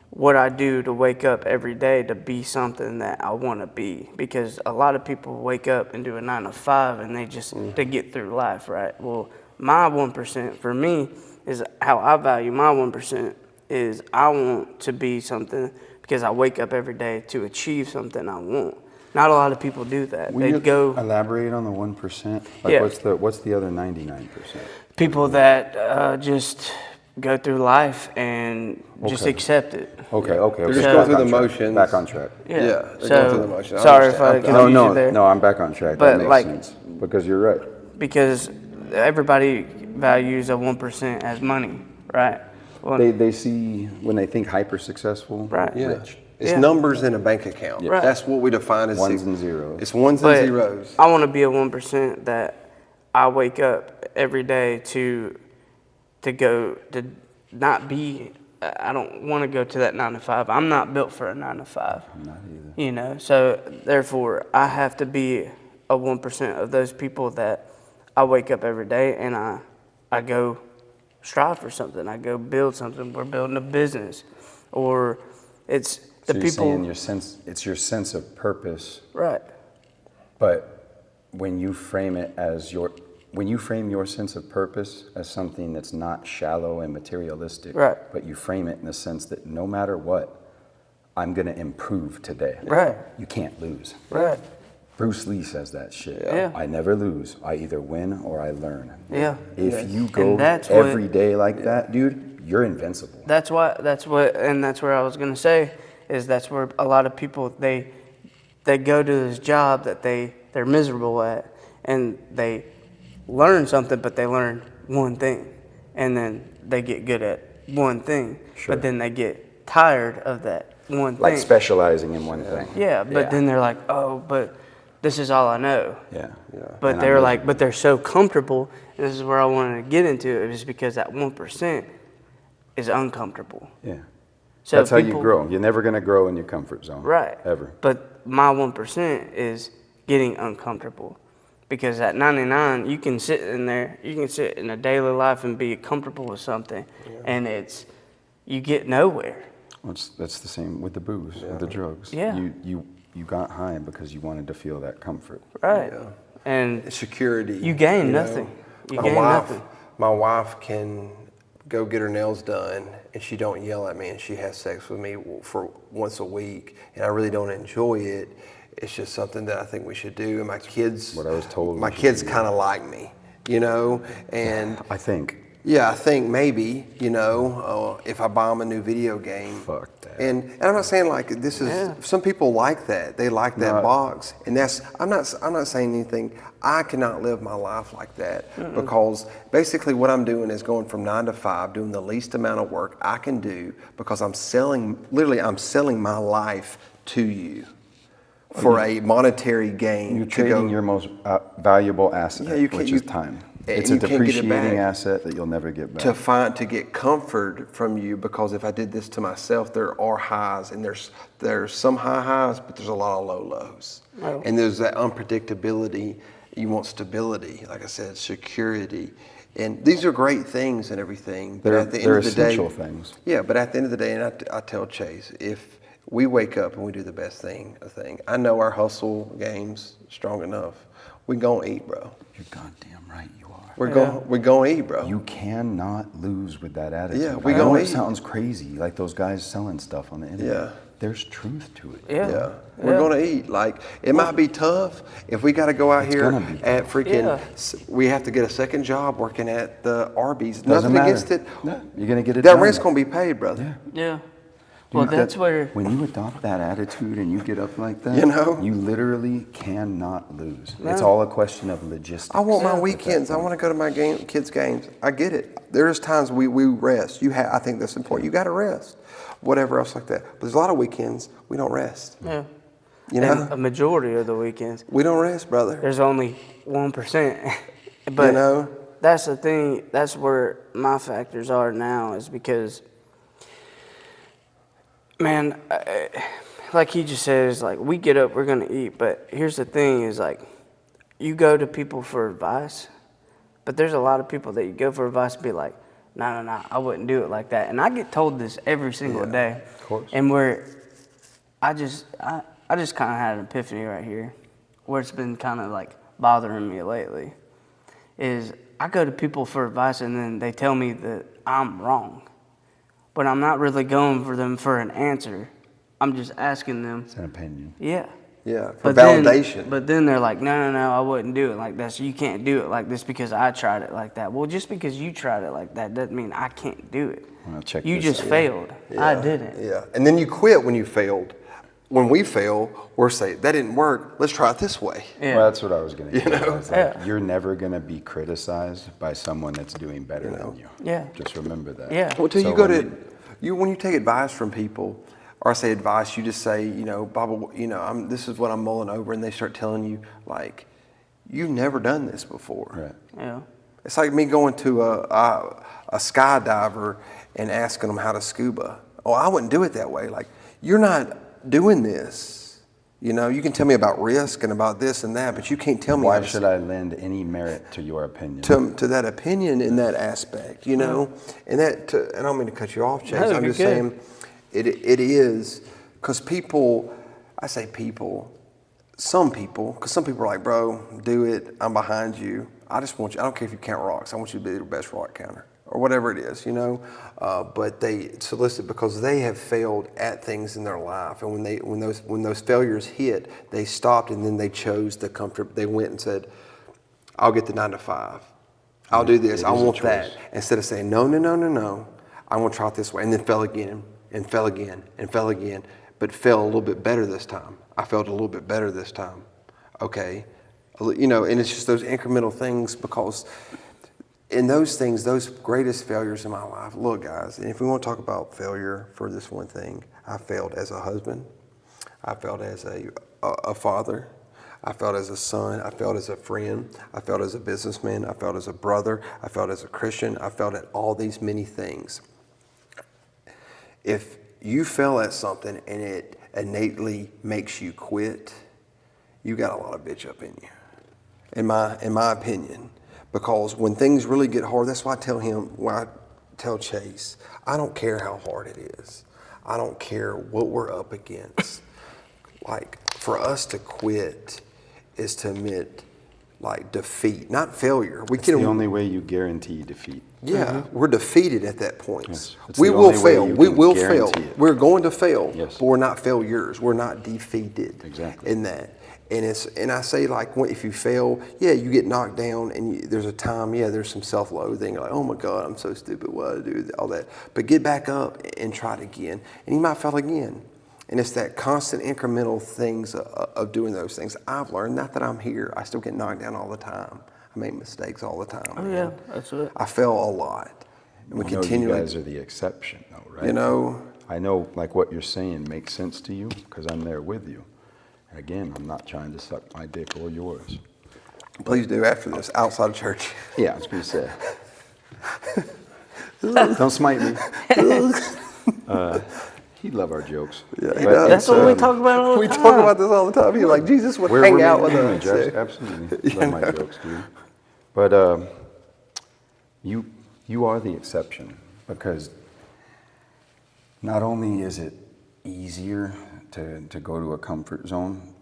what I do to wake up every day to be something that I want to be. Because a lot of people wake up and do a 9 to 5 and they just, to get through life, right? Well, my 1% for me is how I value my 1% is I want to be something because I wake up every day to achieve something I want. Not a lot of people do that. Will They you go elaborate on the 1%? Like, Yeah. what's the other 99%? people that just go through life and just Okay. accept it. Okay. They're just So- going through Back the on track. motions. Back on track. Yeah, they're going So through the motions. I sorry if I understand. confused you No, there. no, I'm back on track. But, That makes like- sense. Because you're right. Because everybody values a 1% as money, right? Well, They see, when they think hyper successful, Right. Yeah. rich. It's Yeah. numbers in a bank account. Right. That's what we define as Ones and zeros. It's ones but and zeros. I want to be a 1% that I wake up every day to go to not be. I don't want to go to that 9 to 5. I'm not built for a 9 to 5. Not either. You know, so therefore I have to be a 1% of those people that I wake up every day and I go strive for something. I go build something. We're building a business, or it's So the you're people. saying it's your sense of purpose, Right. but when you frame your sense of purpose as something that's not shallow and materialistic, Right. but you frame it in the sense that no matter what, I'm going to improve today. Right. You can't lose. Right. Bruce Lee says that shit. Yeah. I never lose. I either win or I learn. Yeah. If you go that's every what- day like that, dude, you're invincible. That's where I was gonna say is that's where a lot of people they go to this job that they're miserable at, and they learn something, but they learn one thing, and then they get good at one thing, Sure. but then they get tired of that one Like thing. specializing in one thing. Yeah, but then they're like, oh, but this is all I know. Yeah. But And they're I'm like, but they're so comfortable, and this is where I wanted to get into it, is because that 1% is uncomfortable. Yeah. So That's how you people- grow. You're never going to grow in your comfort zone. Right. Ever. But my 1% is getting uncomfortable. Because at 99, you can sit in there, you can sit in a daily life and be comfortable with something, and you get nowhere. Well, that's the same with the booze, with the drugs. Yeah. You got high because you wanted to feel that comfort. Right. Yeah. And Security. you gain know? nothing. You my gain wife, nothing. My wife can go get her nails done, and she don't yell at me, and she has sex with me for once a week, and I really don't enjoy it. It's just something that I think we should do. And my kids, What I was told my we should kids do. kind of like me, you know, and I think Yeah, I think maybe, if I buy them a new video game. Fuck that. And I'm not saying like this is, some people like that. They like that box. And I'm not saying anything. I cannot live my life like that because basically what I'm doing is going from 9 to 5, doing the least amount of work I can do because I'm selling my life to you for a monetary gain. You're trading your most valuable asset, which is time. It's a depreciating asset that you'll never get back. To get comfort from you, because if I did this to myself, there are highs, and there's some high highs, but there's a lot of low lows. Oh. And there's that unpredictability. You want stability, like I said, security. And these are great things and everything. But at the end of the day, essential things. Yeah, but at the end of the day, and I tell Chase, if we wake up and we do the best thing, I know our hustle game's strong enough. We gonna eat, bro. You're goddamn right you are. We're gonna eat, bro. You cannot lose with that attitude. Yeah, I know it sounds crazy, like those guys selling stuff on the internet. Yeah. There's truth to it. Yeah. We're gonna eat. Like, it might be tough if we got to go out here at freaking. We have to get a second job working at the Arby's. Doesn't Nothing against it. No, you're gonna get it. That rent's gonna be paid, brother. Yeah. Dude, Well, that's where when you adopt that attitude and you get up like that, you literally cannot lose. No. It's all a question of logistics. I want my weekends. I want to go to my kids' games. I get it. There's times we rest. I think that's important. You got to rest. Whatever else like that. But there's a lot of weekends we don't rest. Yeah. And a majority of the weekends we don't rest, brother. There's only 1%. But that's the thing. That's where my factors are now, is because, man, like he just said, it's like we get up, we're gonna eat. But here's the thing: is like you go to people for advice, but there's a lot of people that you go for advice and be like, no, I wouldn't do it like that. And I get told this every single day. Of course. And where I just kind of had an epiphany right here, where it's been kind of like bothering me lately, is I go to people for advice and then they tell me that I'm wrong. But I'm not really going for them for an answer. I'm just asking them. It's an opinion. Yeah. Yeah, for validation. But then they're like, no, I wouldn't do it like that. So you can't do it like this because I tried it like that. Well, just because you tried it like that doesn't mean I can't do it. You just failed. Yeah. I didn't. Yeah, and then you quit when you failed. When we fail, we're saying, that didn't work. Let's try it this way. Yeah. Well, that's what I was going to say. You're never going to be criticized by someone that's doing better than you. Yeah. Just remember that. Yeah. Well, till you go when you take advice from people, or I say advice, you just say, Bob, this is what I'm mulling over, and they start telling you, like, you've never done this before. Right. Yeah. It's like me going to a skydiver and asking them how to scuba. Oh, I wouldn't do it that way. Like, you're not doing this. You can tell me about risk and about this and that, but you can't tell me. Why should I lend any merit to your opinion? To that opinion in that aspect, and that. And I don't mean to cut you off, Chase. No, I'm just saying. It is, because people, I say people, some people, because some people are like, bro, do it, I'm behind you. I just want you, I don't care if you count rocks, I want you to be the best rock counter, or whatever it is, but they solicit because they have failed at things in their life. And when those failures hit, they stopped and then they chose the comfort. They went and said, I'll get the 9 to 5. I'll do this, I want that. Instead of saying, no, I want to try it this way, and then fell again. And fell again, but fell a little bit better this time. I felt a little bit better this time. Okay. And it's just those incremental things, because in those things, those greatest failures in my life, look, guys, and if we want to talk about failure for this one thing, I failed as a husband. I failed as a father. I failed as a son. I failed as a friend. I failed as a businessman. I failed as a brother. I failed as a Christian. I failed at all these many things. If you fail at something and it innately makes you quit, you got a lot of bitch up in you, in my opinion. Because when things really get hard, that's why I tell Chase, I don't care how hard it is. I don't care what we're up against. Like, for us to quit is to admit, like, defeat, not failure. It's the only way you guarantee defeat. Yeah, we're defeated at that point. Yes. We will fail. We will fail. It. We're going to fail, yes. But we're not failures. We're not defeated exactly in that. And I say, like, if you fail, yeah, you get knocked down, and there's a time, yeah, there's some self-loathing, like, oh my God, I'm so stupid, what do I do, all that. But get back up and try it again, and you might fail again. And it's that constant incremental things of doing those things. I've learned, not that I'm here, I still get knocked down all the time. I make mistakes all the time. Oh, man. yeah, that's it. I fail a lot. And we continually. You guys are the exception, though, right? You know. I know, like, what you're saying makes sense to you because I'm there with you. And again, I'm not trying to suck my dick or yours. Please do after this, outside of church. Yeah, I was going to say. Don't smite me. He'd love our jokes. Yeah, he But does. That's what we talk about all the We time. talk about this all the time. He's like, Jesus would hang out with us. Absolutely. Love my jokes, dude. But you are the exception because not only is it easier to go to a comfort zone,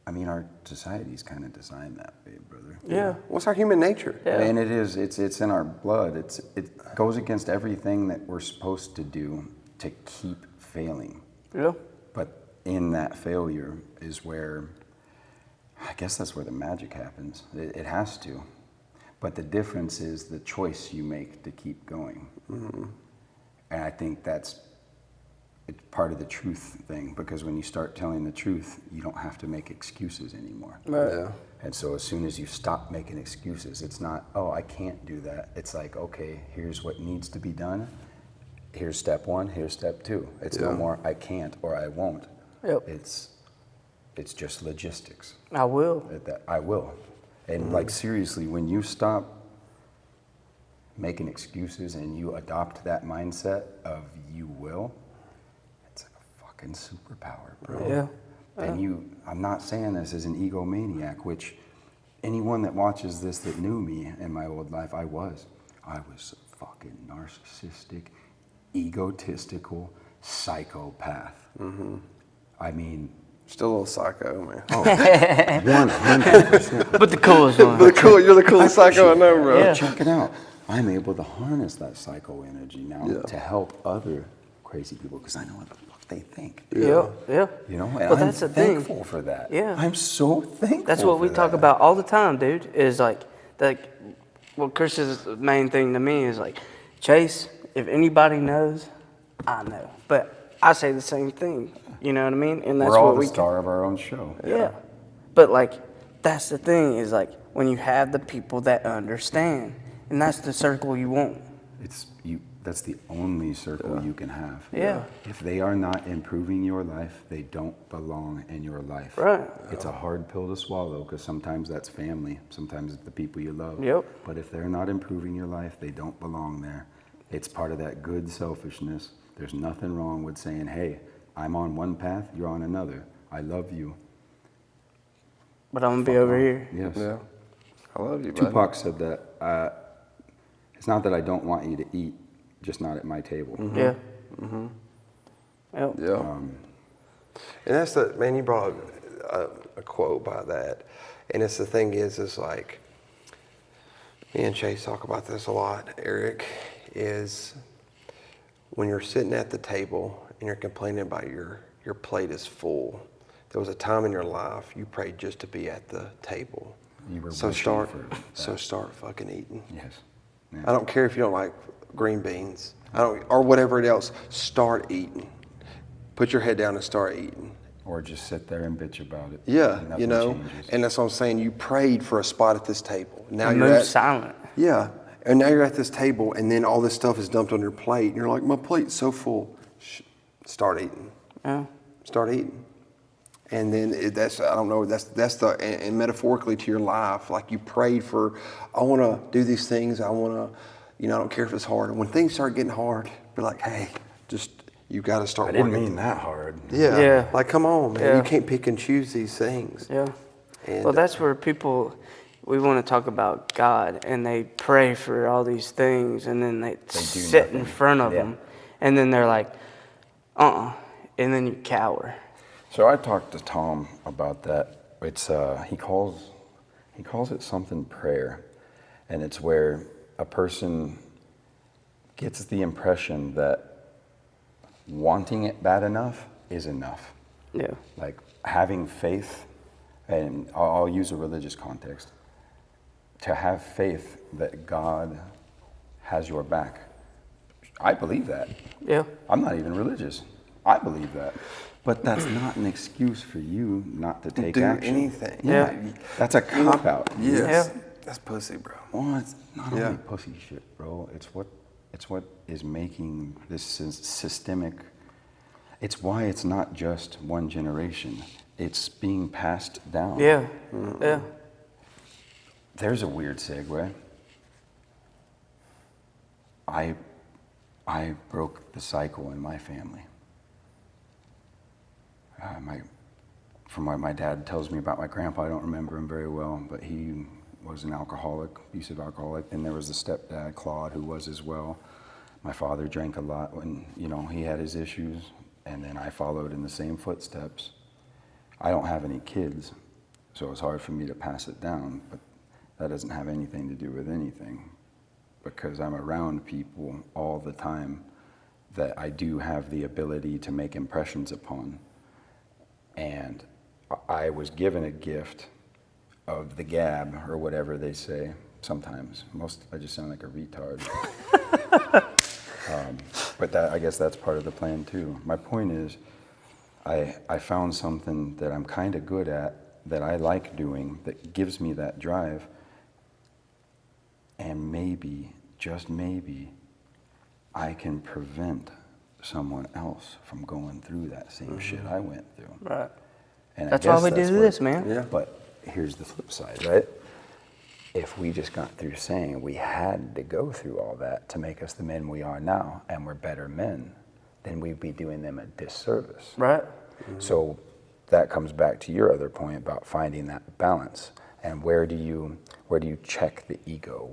I mean, our society's kind of designed that way, brother. Yeah. What's our human nature? Yeah. And it is, it's in our blood. It goes against everything that we're supposed to do to keep failing. Yeah. But in that failure is where, I guess that's where the magic happens. It has to. But the difference is the choice you make to keep going. Mm-hmm. And I think it's part of the truth thing, because when you start telling the truth, you don't have to make excuses anymore. Right. Yeah. And so as soon as you stop making excuses, it's not, oh, I can't do that. It's like, okay, here's what needs to be done. Here's step one, here's step two. It's no more I can't or I won't. Yep. It's just logistics. I will. I will. And like, seriously, when you stop making excuses and you adopt that mindset of you will, it's like a fucking superpower, bro. Yeah. And I'm not saying this as an egomaniac, which anyone that watches this that knew me in my old life, I was fucking narcissistic, egotistical psychopath. Mm-hmm. I mean, Still a little psycho, man. 100%. But the coolest one. You're the coolest psycho I know, bro. Yeah. Check it out. I'm able to harness that psycho energy now Yeah. to help other crazy people because I know what the fuck they think. Yeah. Yeah. You know, and Well, I'm that's the thing. thankful for that. Yeah. I'm so thankful. That's what we for talk that. about all the time, dude, is like well, Chris's main thing to me is like, Chase, if anybody knows, I know. But I say the same thing, you know what I mean? And that's We're all what the star of our own show. Yeah. But like, that's the thing is like, when you have the people that understand, and that's the circle you want. That's the only circle you can have. Yeah. If they are not improving your life, they don't belong in your life. Right. It's a hard pill to swallow because sometimes that's family, sometimes it's the people you love. Yep. But if they're not improving your life, they don't belong there. It's part of that good selfishness. There's nothing wrong with saying, hey, I'm on one path, you're on another. I love you. But I'm going to be over here. Yes. Yeah. I love you, bud. Tupac said that. It's not that I don't want you to eat, just not at my table. Mm-hmm. Yeah. Mm-hmm. Yep. Yeah. And that's man, you brought a quote by that. And it's the thing is like, me and Chase talk about this a lot, Eric, is when you're sitting at the table and you're complaining about your plate is full, there was a time in your life you prayed just to be at the table. You were So wishing start for fucking eating. Yes. Yeah. I don't care if you don't like green beans, or whatever else. Start eating. Put your head down and start eating. Or just sit there and bitch about it. Yeah, and you nothing know, changes. and that's what I'm saying. You prayed for a spot at this table. Now And you're move at silent. yeah, and now you're at this table, and then all this stuff is dumped on your plate, and you're like, my plate's so full. Start eating. Yeah. Start eating. And then that's the and metaphorically to your life, like you prayed for, I want to do these things. I want to, I don't care if it's hard. And when things start getting hard, be like, hey, you got to start I didn't working. mean that hard. Yeah. Yeah. Like, come on, man. Yeah. You can't pick and choose these things. Yeah. And, Well, that's where we want to talk about God, and they pray for all these things, and then they sit in nothing. front of Yeah. them, and then they're like, and then you cower. So I talked to Tom about that. It's he calls it something prayer, and it's where a person gets the impression that wanting it bad enough is enough. Yeah. Like having faith and I'll use a religious context, to have faith that God has your back. I believe that. Yeah. I'm not even religious. I believe that. But that's not an excuse for you not to take Do action. anything. Yeah. That's a cop-out. Yes. Yeah. That's pussy, bro. Well, it's not Yeah. only pussy shit, bro. It's what is making this systemic. It's why it's not just one generation. It's being passed down. Yeah. Yeah. There's a weird segue. I broke the cycle in my family. From what my dad tells me about my grandpa, I don't remember him very well, but he was an alcoholic, abusive alcoholic. And there was the stepdad, Claude, who was as well. My father drank a lot when, he had his issues, and then I followed in the same footsteps. I don't have any kids, so it's hard for me to pass it down, but that doesn't have anything to do with anything, because I'm around people all the time that I do have the ability to make impressions upon. And I was given a gift of the gab, or whatever they say sometimes. I just sound like a retard. But I guess that's part of the plan too. My point is, I found something that I'm kind of good at, that I like doing, that gives me that drive. And maybe, just maybe, I can prevent someone else from going through that same shit I went through. Right. And That's why we do this, man. Yeah. But here's the flip side, right? If we just got through saying we had to go through all that to make us the men we are now, and we're better men, then we'd be doing them a disservice. Right. So that comes back to your other point about finding that balance. And where do you check the ego?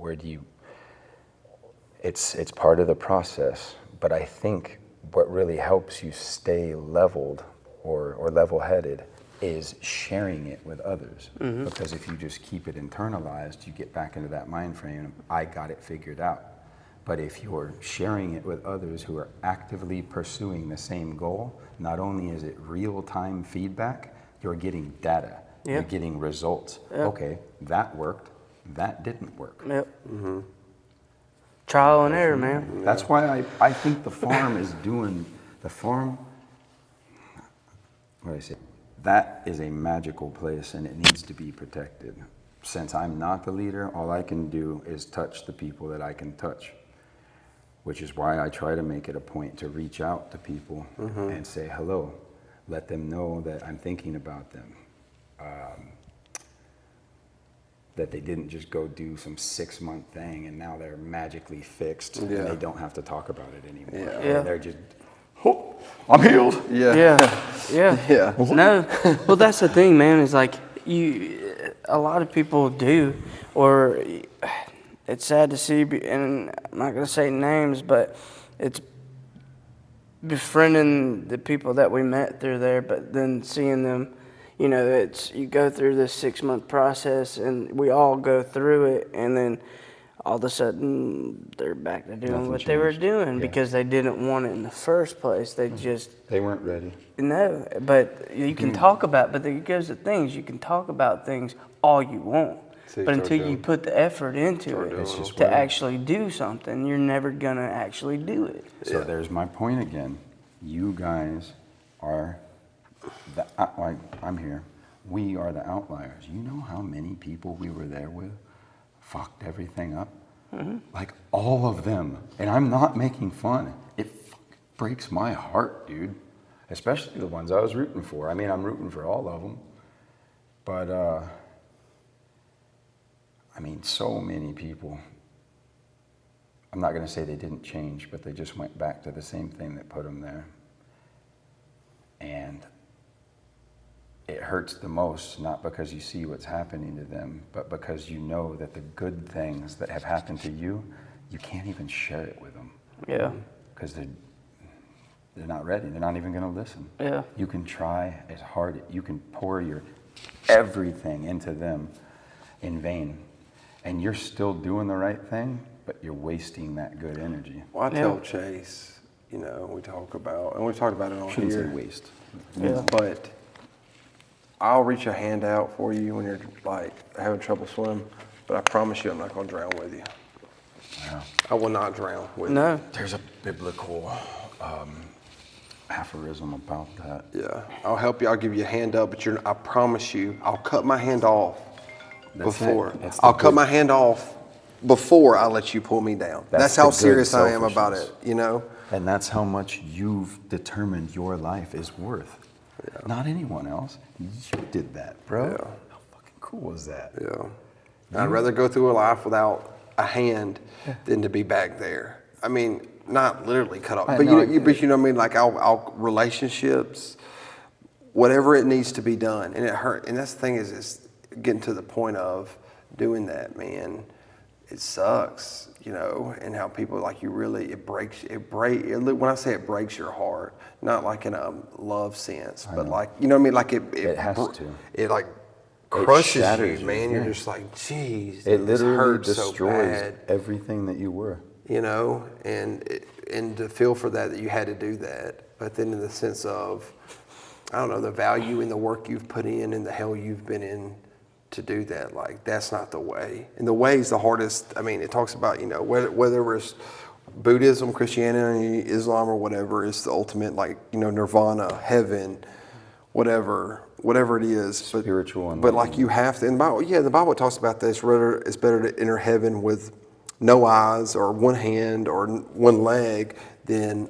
It's part of the process, but I think what really helps you stay leveled or level-headed is sharing it with others. Because if you just keep it internalized, you get back into that mind frame of, I got it figured out. But if you're sharing it with others who are actively pursuing the same goal, not only is it real-time feedback, you're getting data. Yeah. You're getting results. Yeah. Okay, that worked, that didn't work. Yep. Trial and error, man. That's why I think the farm what do I say? That is a magical place, and it needs to be protected. Since I'm not the leader, all I can do is touch the people that I can touch, which is why I try to make it a point to reach out to people and say hello, let them know that I'm thinking about them. That they didn't just go do some 6-month thing and now they're magically fixed and they don't have to talk about it anymore. Yeah. They're just, oh, I'm healed. Yeah. Yeah. No. Well, that's the thing, man, is like a lot of people do, or it's sad to see, and I'm not going to say names, but it's befriending the people that we met through there, but then seeing them, you go through this 6-month process, and we all go through it, and then all of a sudden they're back to doing Nothing what they were changed. doing because they didn't want it in the first place. They They weren't ready. no, but you can talk about, but there goes the things, you can talk about things all you want. See, But until Georgia. you put the effort into Georgia. it It's just to work. actually do something, you're never going to actually do it. So there's my point again. You guys are I'm here. We are the outliers. You know how many people we were there with fucked everything up? Like all of them. And I'm not making fun. It breaks my heart, dude. Especially the ones I was rooting for. I mean, I'm rooting for all of them. But, so many people. I'm not going to say they didn't change, but they just went back to the same thing that put them there. And it hurts the most, not because you see what's happening to them, but because you know that the good things that have happened to you, you can't even share it with them. Yeah. Because they're not ready. They're not even going to listen. Yeah. You can try as hard. You can pour your everything into them in vain. And you're still doing the right thing, but you're wasting that good energy. Well, I tell Chase, we talk about, and we've talked about it on Shouldn't say here. waste. Yeah. But I'll reach a hand out for you when you're like having trouble swimming, but I promise you I'm not going to drown with you. Yeah. I will not drown with you. No. There's a biblical aphorism about that. Yeah, I'll help you. I'll give you a hand up, but I promise you, I'll cut my hand off before. I'll cut my hand off before I let you pull me down. That's how serious I am about it, you know? And that's how much you've determined your life is worth. Yeah. Not anyone else. You did that, bro. Yeah. How fucking cool was that? Yeah. I'd rather go through a life without a hand than to be back there. I mean, not literally cut off, but you know what I mean? Like our relationships, whatever it needs to be done. And it hurt. And that's the thing is getting to the point of doing that, man. It sucks, you know, and how people like you really, when I say it breaks your heart, not like in a love sense, but like, you know what I mean? Like it has to. It like crushes shatters you, man. you, You're yeah. just like, geez, It this literally hurts so destroys bad. everything that you were. You know, and to feel for that you had to do that. But then in the sense of, I don't know, the value in the work you've put in and the hell you've been in to do that, like that's not the way. And the way is the hardest. I mean, it talks about, you know, whether it's Buddhism, Christianity, Islam, or whatever, it's the ultimate, like, you know, nirvana, heaven, whatever it is. Spiritual. But like you have to, in the Bible talks about this, whether it's better to enter heaven with no eyes or one hand or one leg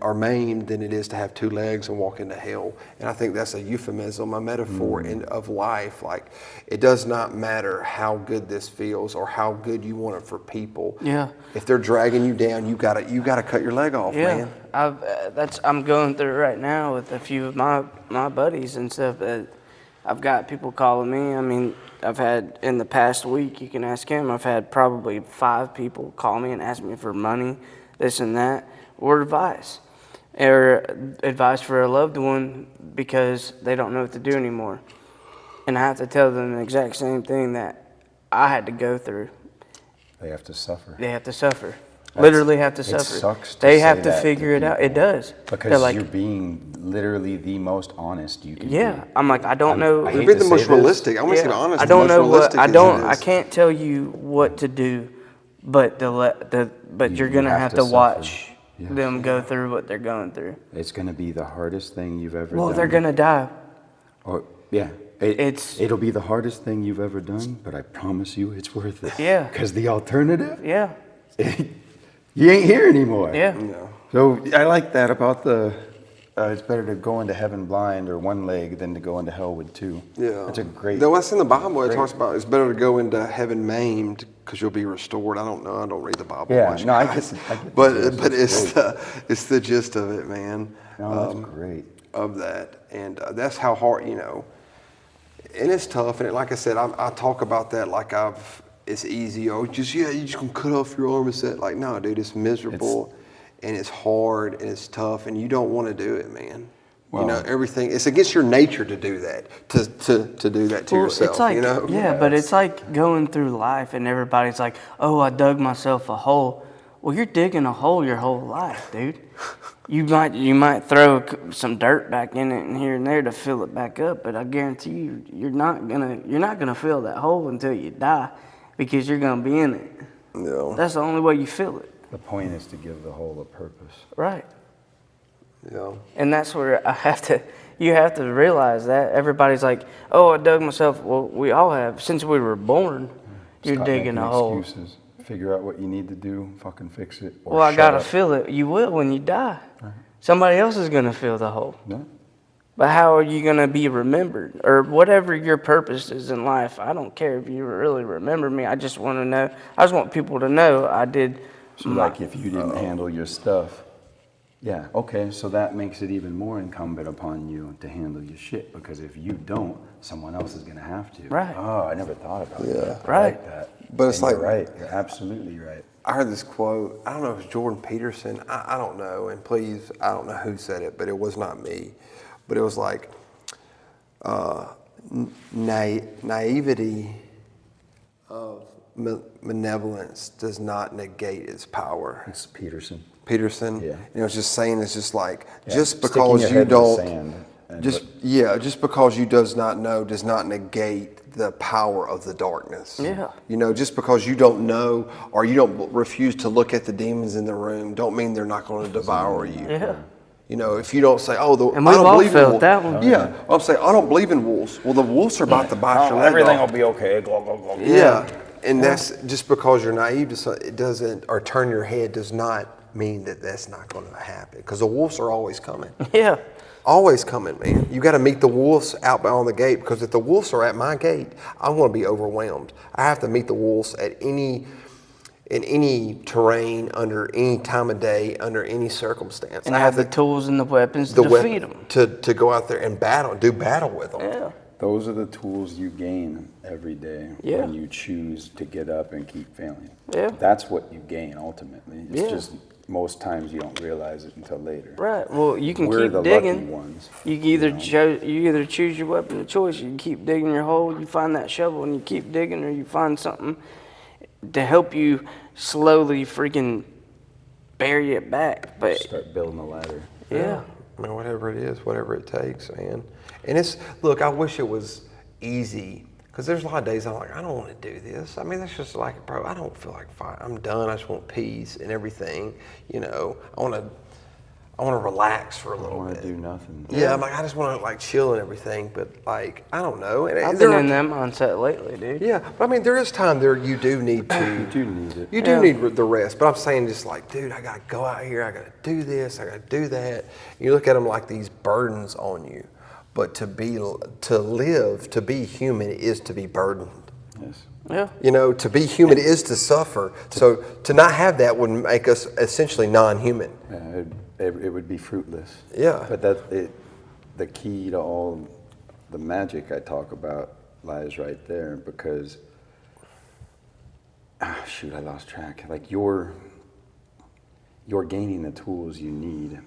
or maimed than it is to have two legs and walk into hell. And I think that's a euphemism, a metaphor of life. Like, it does not matter how good this feels or how good you want it for people. Yeah. If they're dragging you down, you gotta cut your leg off, man. I'm going through it right now with a few of my buddies and stuff. I've got people calling me. I mean, I've had in the past week, you can ask him, I've had probably 5 people call me and ask me for money, this and that, or advice for a loved one because they don't know what to do anymore. And I have to tell them the exact same thing that I had to go through. They have to suffer. They have to suffer. Literally have to suffer. Sucks to they say have to that figure it out. It does. Because like, you're being literally the most honest you can be. I'm like, I don't know. You're being the most realistic. I want to say the honest. I don't know what I can't tell you what to do, but you're gonna have to watch them go through what they're going through. It's gonna be the hardest thing you've ever done. Well, they're gonna die. Or it'll be the hardest thing you've ever done, but I promise you, it's worth it. Yeah. Because the alternative, Yeah. you ain't here anymore. Yeah. So I like that about it's better to go into heaven blind or one leg than to go into hell with two. Yeah. That's a great. Though that's in the Bible. It talks about it's better to go into heaven maimed because you'll be restored. I don't know. I don't read the Bible. Yeah, much, no, I guys. get But the it's the gist of it, man. No, that's great. Of that, and that's how hard, you know. And it's tough. And like I said, I talk about that like it's easy. Oh, you just gonna cut off your arm and set. Like, no, dude, it's miserable. And it's hard and it's tough and you don't want to do it, man. Well, you know, everything, it's against your nature to do that, to do that to yourself, it's like, you know? Yeah, but it's like going through life and everybody's like, oh, I dug myself a hole. Well, you're digging a hole your whole life, dude. You might throw some dirt back in it and here and there to fill it back up, but I guarantee you, you're not gonna fill that hole until you die because you're gonna be in it. Yeah. That's the only way you fill it. The point is to give the hole a purpose. Right. Yeah. And that's where you have to realize that. Everybody's like, oh, I dug myself. Well, we all have. Since we were born, you're Stop digging making a hole. Excuses. Figure out what you need to do, fucking fix it. Well, I got to feel it. You will when you die. Right. Somebody else is going to fill the hole. Yeah. But how are you going to be remembered? Or whatever your purpose is in life, I don't care if you really remember me. I just want to know. I just want people to know I did. So like if you didn't handle your stuff, yeah, okay, so that makes it even more incumbent upon you to handle your shit because if you don't, someone else is going to have to. Right. Oh, I never thought about that. I Right. like that. But it's And like- you're right. You're absolutely right. I heard this quote. I don't know if it's Jordan Peterson. I don't know. And please, I don't know who said it, but it was not me. But it was like naivety of benevolence does not negate its power. It's Peterson. Peterson. Yeah. And it was just saying, it's just like, Yeah. just Sticking because your you head in the don't, sand. And Just because you does not know does not negate the power of the darkness. Yeah. You know, just because you don't know or you don't refuse to look at the demons in the room, don't mean they're not going to devour you. Yeah. You know, if you don't say, "Oh, And I we've don't all believe in felt wolves." that one. Yeah, I'm saying I don't believe in wolves. Well, the wolves are about to bite your leg everything off. will be okay. Glug, glug, glug. Yeah, and that's just because you're naive to something. It doesn't, or turn your head does not mean that that's not going to happen. Because the wolves are always coming. Yeah. Always coming, man. You got to meet the wolves out on the gate, because if the wolves are at my gate, I'm going to be overwhelmed. I have to meet the wolves in any terrain, under any time of day, under any circumstance. And I have the tools and the weapons to defeat them. to go out there and do battle with them. Yeah. Those are the tools you gain every day Yeah. when you choose to get up and keep failing. Yeah. That's what you gain ultimately. It's Yeah. just most times you don't realize it until later. Right. Well, you can We're keep the digging. lucky ones. You can either choose your weapon of choice. You can keep digging your hole. You find that shovel and you keep digging, or you find something to help you slowly freaking bury it back. But Start building a ladder. yeah. I mean, whatever it is, whatever it takes, man. And look, I wish it was easy, because there's a lot of days I'm like, I don't want to do this. I mean, that's just like, bro, I don't feel like fighting. I'm done. I just want peace and everything. You know, I want to relax for a I little want bit. to do nothing. Yeah, I'm like, I just want to like chill and everything, but like, I don't know. And I've been in that mindset lately, dude. Yeah, but I mean, there is time there you do need to. You do need it. You do need the rest, but I'm saying just like, dude, I gotta go out here, I gotta do this, I gotta do that. You look at them like these burdens on you, but to live, to be human is to be burdened. Yes. Yeah. You know, to be human is to suffer. So to not have that would make us essentially non-human. Yeah, it would be fruitless. Yeah. But the key to all the magic I talk about lies right there, because shoot, I lost track. Like you're gaining the tools you need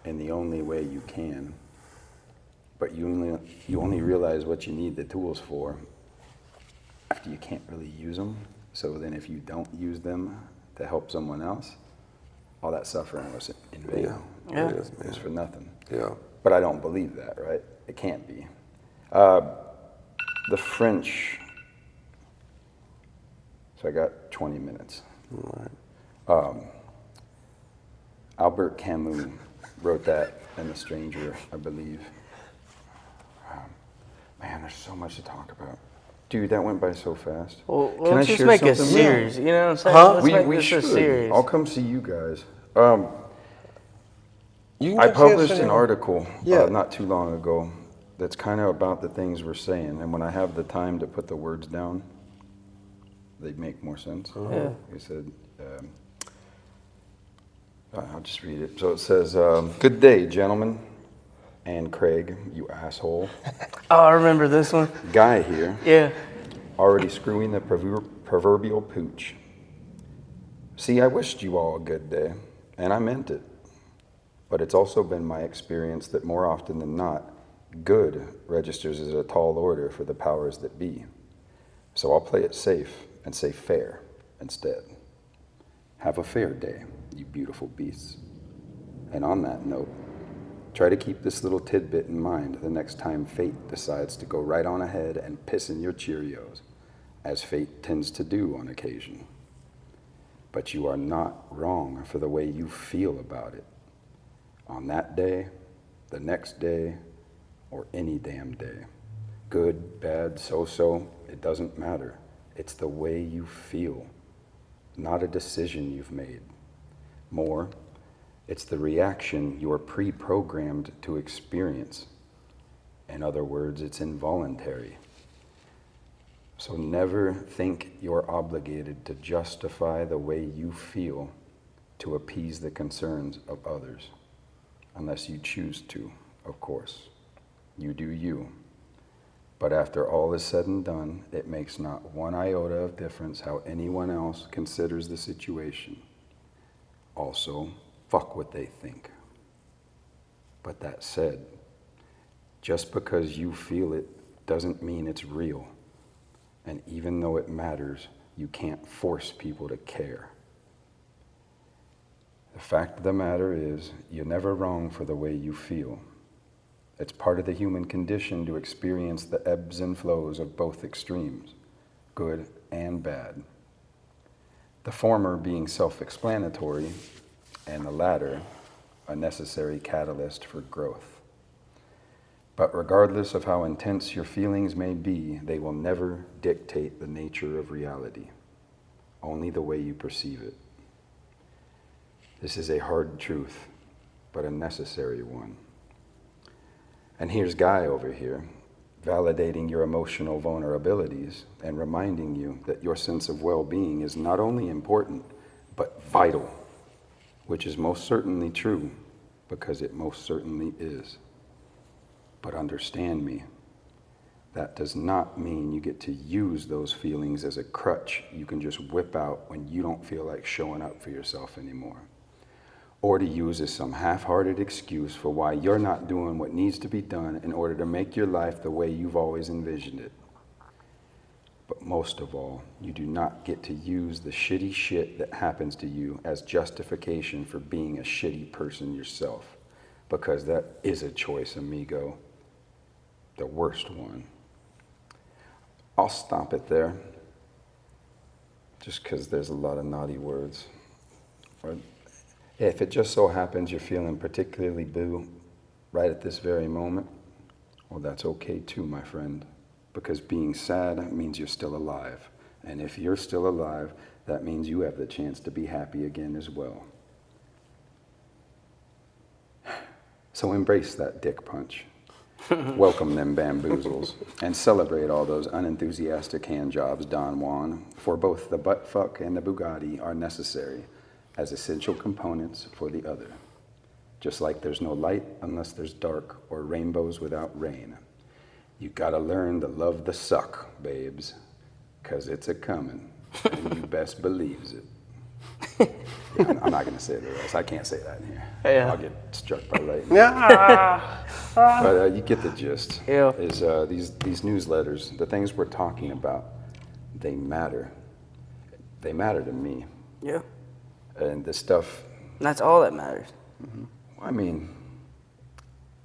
in the only way you can, but you only realize what you need the tools for after you can't really use them. So then if you don't use them to help someone else, all that suffering was in vain. Yeah. It is, It man. was for nothing. Yeah. But I don't believe that, right? It can't be. The French, so I got 20 minutes. Albert Camus wrote that in The Stranger, I believe. Man, there's so much to talk about. Dude, that went by so fast. Well, Can let's I just share make a something? series. You know what I'm saying? Huh? Let's make We this should. a series. I'll come see you guys. You can I go published see us an in- article Yeah. not too long ago that's kind of about the things we're saying, and when I have the time to put the words down, they make more sense. Yeah. He said, I'll just read it. So it says, "Good day, gentlemen, and Craig, you asshole. Oh, I remember this one. Guy here, Yeah. already screwing the proverbial pooch. See, I wished you all a good day, and I meant it. But it's also been my experience that more often than not, good registers as a tall order for the powers that be. So I'll play it safe and say fair instead. Have a fair day, you beautiful beasts. And on that note, try to keep this little tidbit in mind the next time fate decides to go right on ahead and piss in your Cheerios, as fate tends to do on occasion. But you are not wrong for the way you feel about it. On that day, the next day, or any damn day. Good, bad, so-so, it doesn't matter. It's the way you feel, not a decision you've made. More, it's the reaction you're pre-programmed to experience. In other words, it's involuntary. So never think you're obligated to justify the way you feel to appease the concerns of others. Unless you choose to, of course. You do you. But after all is said and done, it makes not one iota of difference how anyone else considers the situation. Also, fuck what they think. But that said, just because you feel it doesn't mean it's real. And even though it matters, you can't force people to care. The fact of the matter is, you're never wrong for the way you feel. It's part of the human condition to experience the ebbs and flows of both extremes, good and bad. The former being self-explanatory, and the latter a necessary catalyst for growth. But regardless of how intense your feelings may be, they will never dictate the nature of reality, only the way you perceive it. This is a hard truth, but a necessary one. And here's Guy over here, validating your emotional vulnerabilities and reminding you that your sense of well-being is not only important, but vital, which is most certainly true, because it most certainly is. But understand me, that does not mean you get to use those feelings as a crutch you can just whip out when you don't feel like showing up for yourself anymore. Or to use as some half-hearted excuse for why you're not doing what needs to be done in order to make your life the way you've always envisioned it. But most of all, you do not get to use the shitty shit that happens to you as justification for being a shitty person yourself, because that is a choice, amigo. The worst one. I'll stop it there, just because there's a lot of naughty words. Or if it just so happens you're feeling particularly blue right at this very moment, well, that's okay too, my friend, because being sad means you're still alive. And if you're still alive, that means you have the chance to be happy again as well. So embrace that dick punch. Welcome them bamboozles, and celebrate all those unenthusiastic hand jobs, Don Juan, for both the butt fuck and the Bugatti are necessary as essential components for the other. Just like there's no light unless there's dark, or rainbows without rain. You gotta learn to love the suck, babes, 'cause it's a-coming, and you best believes it. Yeah, I'm not gonna say the rest. I can't say that in here. Yeah. I'll get struck by lightning. Yeah. But you get the gist. Yeah. Is these newsletters, the things we're talking about, they matter. They matter to me. Yeah. And this stuff, That's all that matters. I mean,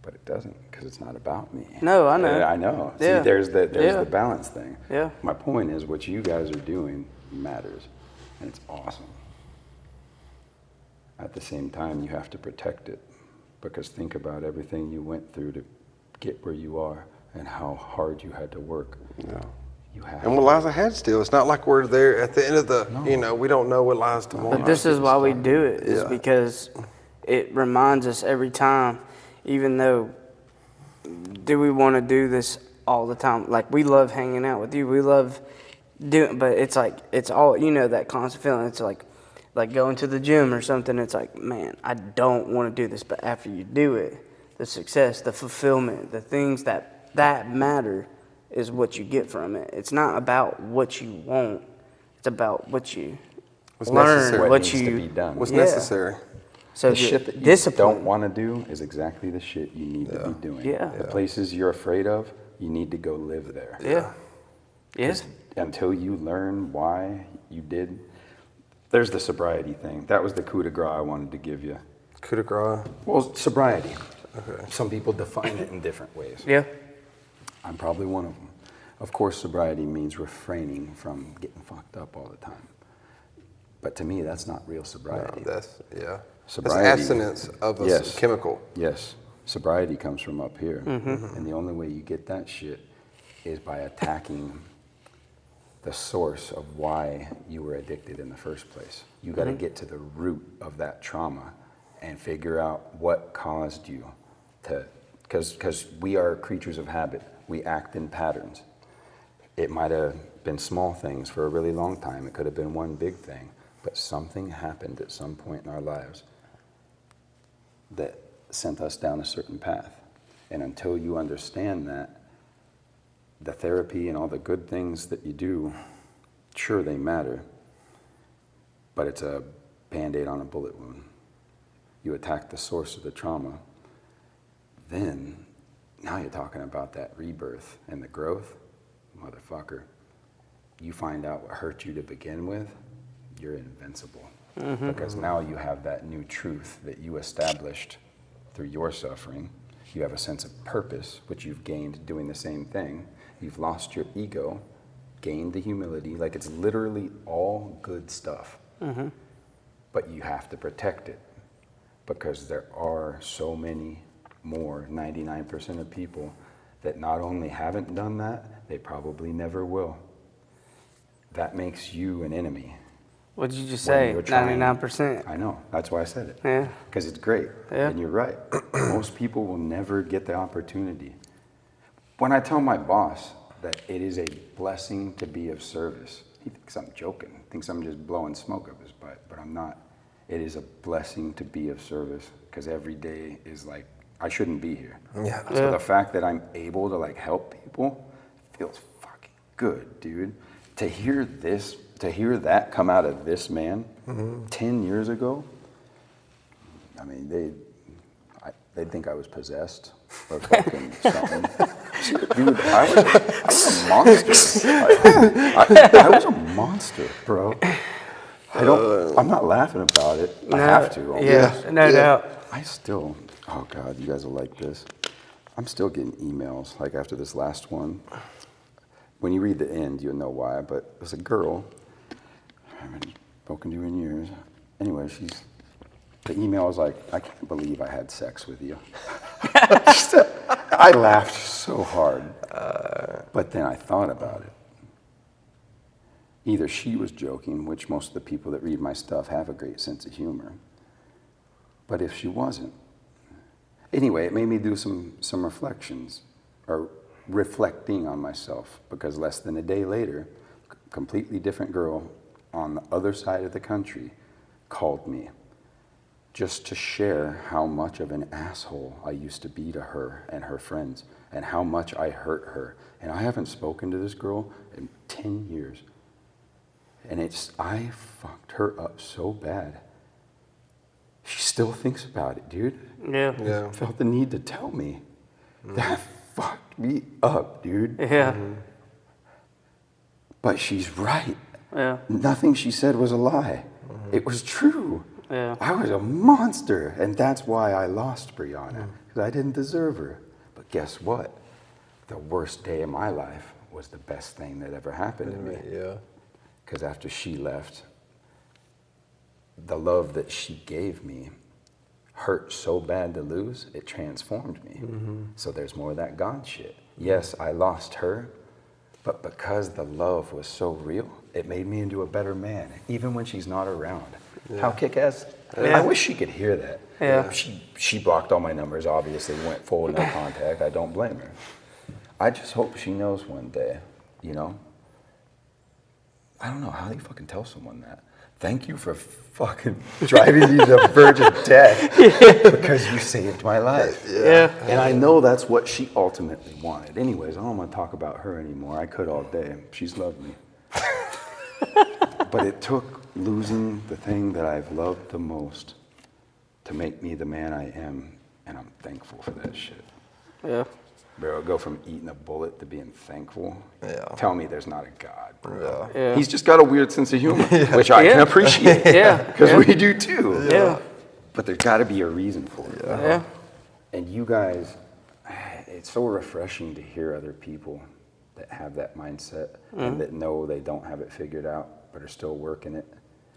but it doesn't, because it's not about me. No, I know. I know. Yeah. See, there's Yeah. the balance thing. Yeah. My point is, what you guys are doing matters, and it's awesome. At the same time, you have to protect it, because think about everything you went through to get where you are and how hard you had to work. Yeah. You have And what lies ahead still. It's not like we're there at the end of the, we don't know what lies tomorrow. But this is why we do it, is Yeah. because it reminds us every time, even though, do we want to do this all the time? Like, we love hanging out with you. We love doing, but it's like, it's all, that constant feeling. It's like going to the gym or something. It's like, man, I don't want to do this. But after you do it, the success, the fulfillment, the things that matter is what you get from it. It's not about what you want. It's about what you What's learn, necessary. what what needs you to be done. What's Yeah. necessary. So The shit that you discipline. don't want to do is exactly the shit you need to be doing. Yeah. The places you're afraid of, you need to go live there. Yeah. Yes. Until you learn why you did. There's the sobriety thing. That was the coup de grace I wanted to give you. Coup de grace. Well, sobriety. Okay. Some people define it in different ways. Yeah. I'm probably one of them. Of course, sobriety means refraining from getting fucked up all the time. But to me, that's not real sobriety. Sobriety. That's abstinence of a chemical. Yes. Sobriety comes from up here. And the only way you get that shit is by attacking the source of why you were addicted in the first place. You got to get to the root of that trauma and figure out what caused you to, because we are creatures of habit. We act in patterns. It might have been small things for a really long time. It could have been one big thing, but something happened at some point in our lives that sent us down a certain path. And until you understand that, the therapy and all the good things that you do, sure, they matter, but it's a Band-Aid on a bullet wound. You attack the source of the trauma, then now you're talking about that rebirth and the growth. Motherfucker, you find out what hurt you to begin with, you're invincible. Because now you have that new truth that you established through your suffering. You have a sense of purpose, which you've gained doing the same thing. You've lost your ego, gained the humility. Like, it's literally all good stuff. But you have to protect it, because there are so many more, 99% of people, that not only haven't done that, they probably never will. That makes you an enemy. What'd you just When say? you're trying- 99%. I know, that's why I said it. Yeah. Because it's great, Yeah. and you're right. Most people will never get the opportunity. When I tell my boss that it is a blessing to be of service, he thinks I'm joking, thinks I'm just blowing smoke up his butt, but I'm not. It is a blessing to be of service, because every day is like, I shouldn't be here. Yeah. So the fact that I'm able to like help people feels fucking good, dude. To hear this, to hear that come out of this man 10 years ago, I mean, they'd think I was possessed or fucking something. Dude, I was a monster. I was a monster, bro. I'm not laughing about it. I have to. Yeah, no doubt. I still, oh God, you guys will like this. I'm still getting emails, like after this last one. When you read the end, you'll know why, but it was a girl. I haven't spoken to her in years. Anyway, the email was like, I can't believe I had sex with you. I laughed so hard. But then I thought about it. Either she was joking, which most of the people that read my stuff have a great sense of humor. But if she wasn't. Anyway, it made me do some reflections, or reflecting on myself, because less than a day later, a completely different girl on the other side of the country called me just to share how much of an asshole I used to be to her and her friends, and how much I hurt her. And I haven't spoken to this girl in 10 years. And I fucked her up so bad. She still thinks about it, dude. Yeah. Felt the need to tell me. That fucked me up, dude. Yeah. But she's right. Yeah. Nothing she said was a lie. It was true. Yeah. I was a monster, and that's why I lost Brianna, because I didn't deserve her. But guess what? The worst day of my life was the best thing that ever happened to me. Yeah. Because after she left, the love that she gave me hurt so bad to lose, it transformed me. So there's more of that God shit. Yes, I lost her, but because the love was so real, it made me into a better man, even when she's not around. How kick-ass. Yeah. I wish she could hear that. Yeah. She blocked all my numbers, obviously, went full no contact. I don't blame her. I just hope she knows one day, you know? I don't know, how do you fucking tell someone that? Thank you for fucking driving me to the verge of death because you saved my life. Yeah. And I know that's what she ultimately wanted. Anyways, I don't want to talk about her anymore. I could all day. She's loved me. But it took losing the thing that I've loved the most to make me the man I am, and I'm thankful for that shit. Yeah. Bro, go from eating a bullet to being thankful. Yeah. Tell me there's not a God, bro. Yeah. He's just got a weird sense of humor, which I can appreciate. Yeah. Because we do too. Yeah. But there's got to be a reason for it. Yeah. And you guys, it's so refreshing to hear other people that have that mindset and that know they don't have it figured out, but are still working it.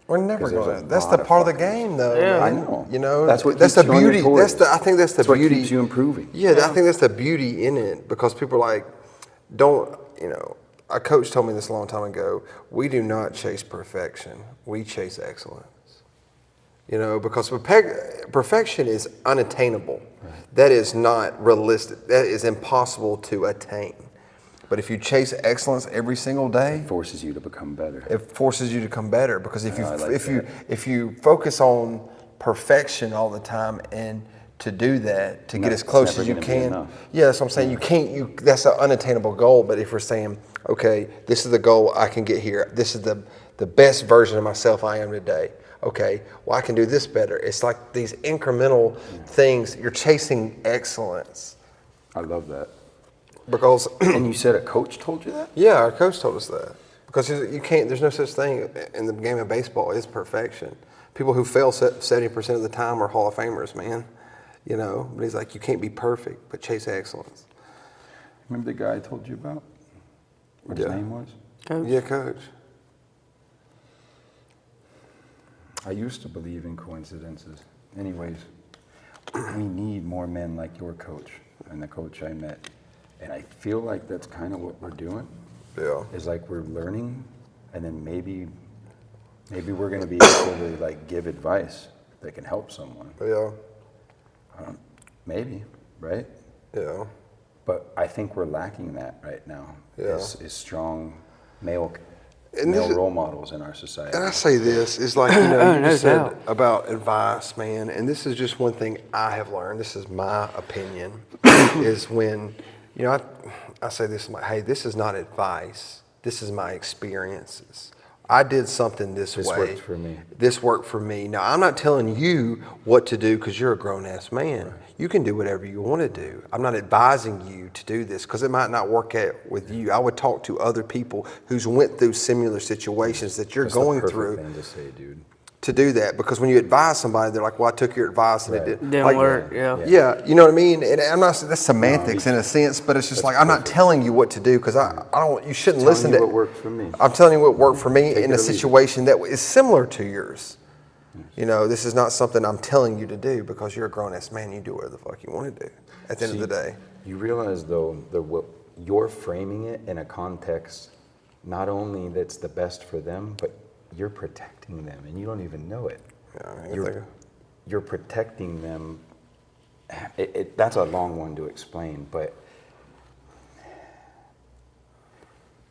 We're never 'Cause there's going to. a That's lot the of part of the fuckers. game, though. Yeah. Man. I know. You know, That's what that's the keeps you on your beauty. toes. I think that's the That's what beauty. keeps you improving. Yeah, I think that's the beauty in it, because people are like, don't, you know, a coach told me this a long time ago, we do not chase perfection, we chase excellence. You know, because perfection is unattainable. Right. That is not realistic. That is impossible to attain. But if you chase excellence every single day, It forces you to become better. it forces you to come better. Because if I like if you focus on perfection all the time, and to do that, to get as It's close never as you gonna be can, enough. yeah, that's what I'm saying. That's an unattainable goal. But if we're saying, okay, this is the goal I can get here. This is the best version of myself I am today. Okay, well, I can do this better. It's like these incremental things. You're chasing excellence. I love that. Because And you said a coach told you that? yeah, our coach told us that. Because you can't. There's no such thing in the game of baseball as perfection. People who fail 70% of the time are Hall of Famers, man. you know. But he's like, you can't be perfect, but chase excellence. Remember the guy I told you about? What his name was? Coach? Yeah, coach. I used to believe in coincidences. Anyways, we need more men like your coach and the coach I met. And I feel like that's kind of what we're doing. Yeah. Is like we're learning, and then maybe we're going to be able to like give advice that can help someone. Yeah. Maybe, right? Yeah. But I think we're lacking that right now. Yeah. Is strong male And this is- role models in our society. And I say this, is like, you know, you No just said doubt. about advice, man, and this is just one thing I have learned, this is my opinion, is when, you know, I say this, I'm like, hey, this is not advice, this is my experiences. I did something this way. This worked for me. This worked for me. Now, I'm not telling you what to do because you're a grown-ass man. Right. You can do whatever you want to do. I'm not advising you to do this because it might not work out with you. I would talk to other people who's went through similar situations that you're going through. That's the perfect thing to say, dude. To do that, because when you advise somebody, they're like, well, I took your advice and it didn't. Didn't like, work, yeah. Yeah, you know what I mean? And I'm not, that's semantics in a sense, but it's just like, I'm not telling you what to do because I don't, you shouldn't listen to. What worked for me. I'm telling you what worked for me Take in it a or leave it. situation that is similar to yours. You know, this is not something I'm telling you to do because you're a grown-ass man. You do whatever the fuck you want to do at the end of the day. You realize, though, what you're framing it in a context not only that's the best for them, but you're protecting them, and you don't even know it. Yeah, you're protecting them. That's a long one to explain, but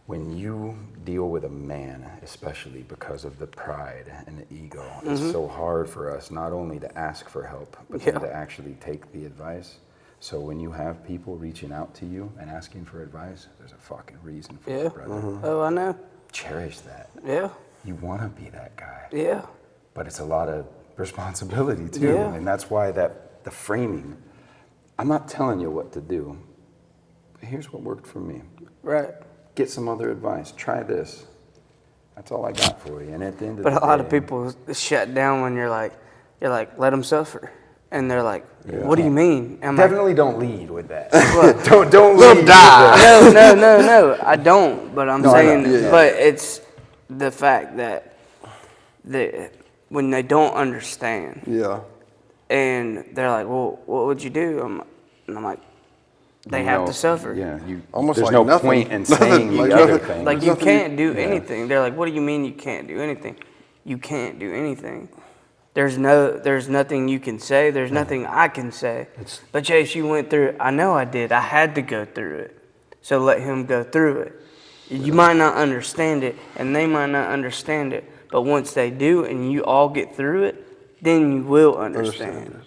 when you deal with a man, especially because of the pride and the ego, it's so hard for us not only to ask for help, but then to actually take the advice. So when you have people reaching out to you and asking for advice, there's a fucking reason for it, brother. Oh, I know. Cherish that. Yeah. You want to be that guy. Yeah. But it's a lot of responsibility too. Yeah. And that's why the framing, I'm not telling you what to do. Here's what worked for me. Right. Get some other advice. Try this. That's all I got for you. And at the end of the day. But a lot of people shut down when you're like, let them suffer. And they're like, what do you mean? I'm Definitely don't lead with that. What? don't lead with that. No, I don't. But I'm saying, but it's the fact that when they don't understand, and they're like, well, what would you do? And I'm like, they have to suffer. Yeah, Almost there's like no nothing. point in saying Like the other nothing. thing. Like you can't do anything. They're like, what do you mean you can't do anything? You can't do anything. There's nothing you can say. There's nothing I can say. But Chase, you went through it. I know I did. I had to go through it. So let him go through it. You might not understand it, and they might not understand it. But once they do, and you all get through it, then you will understand.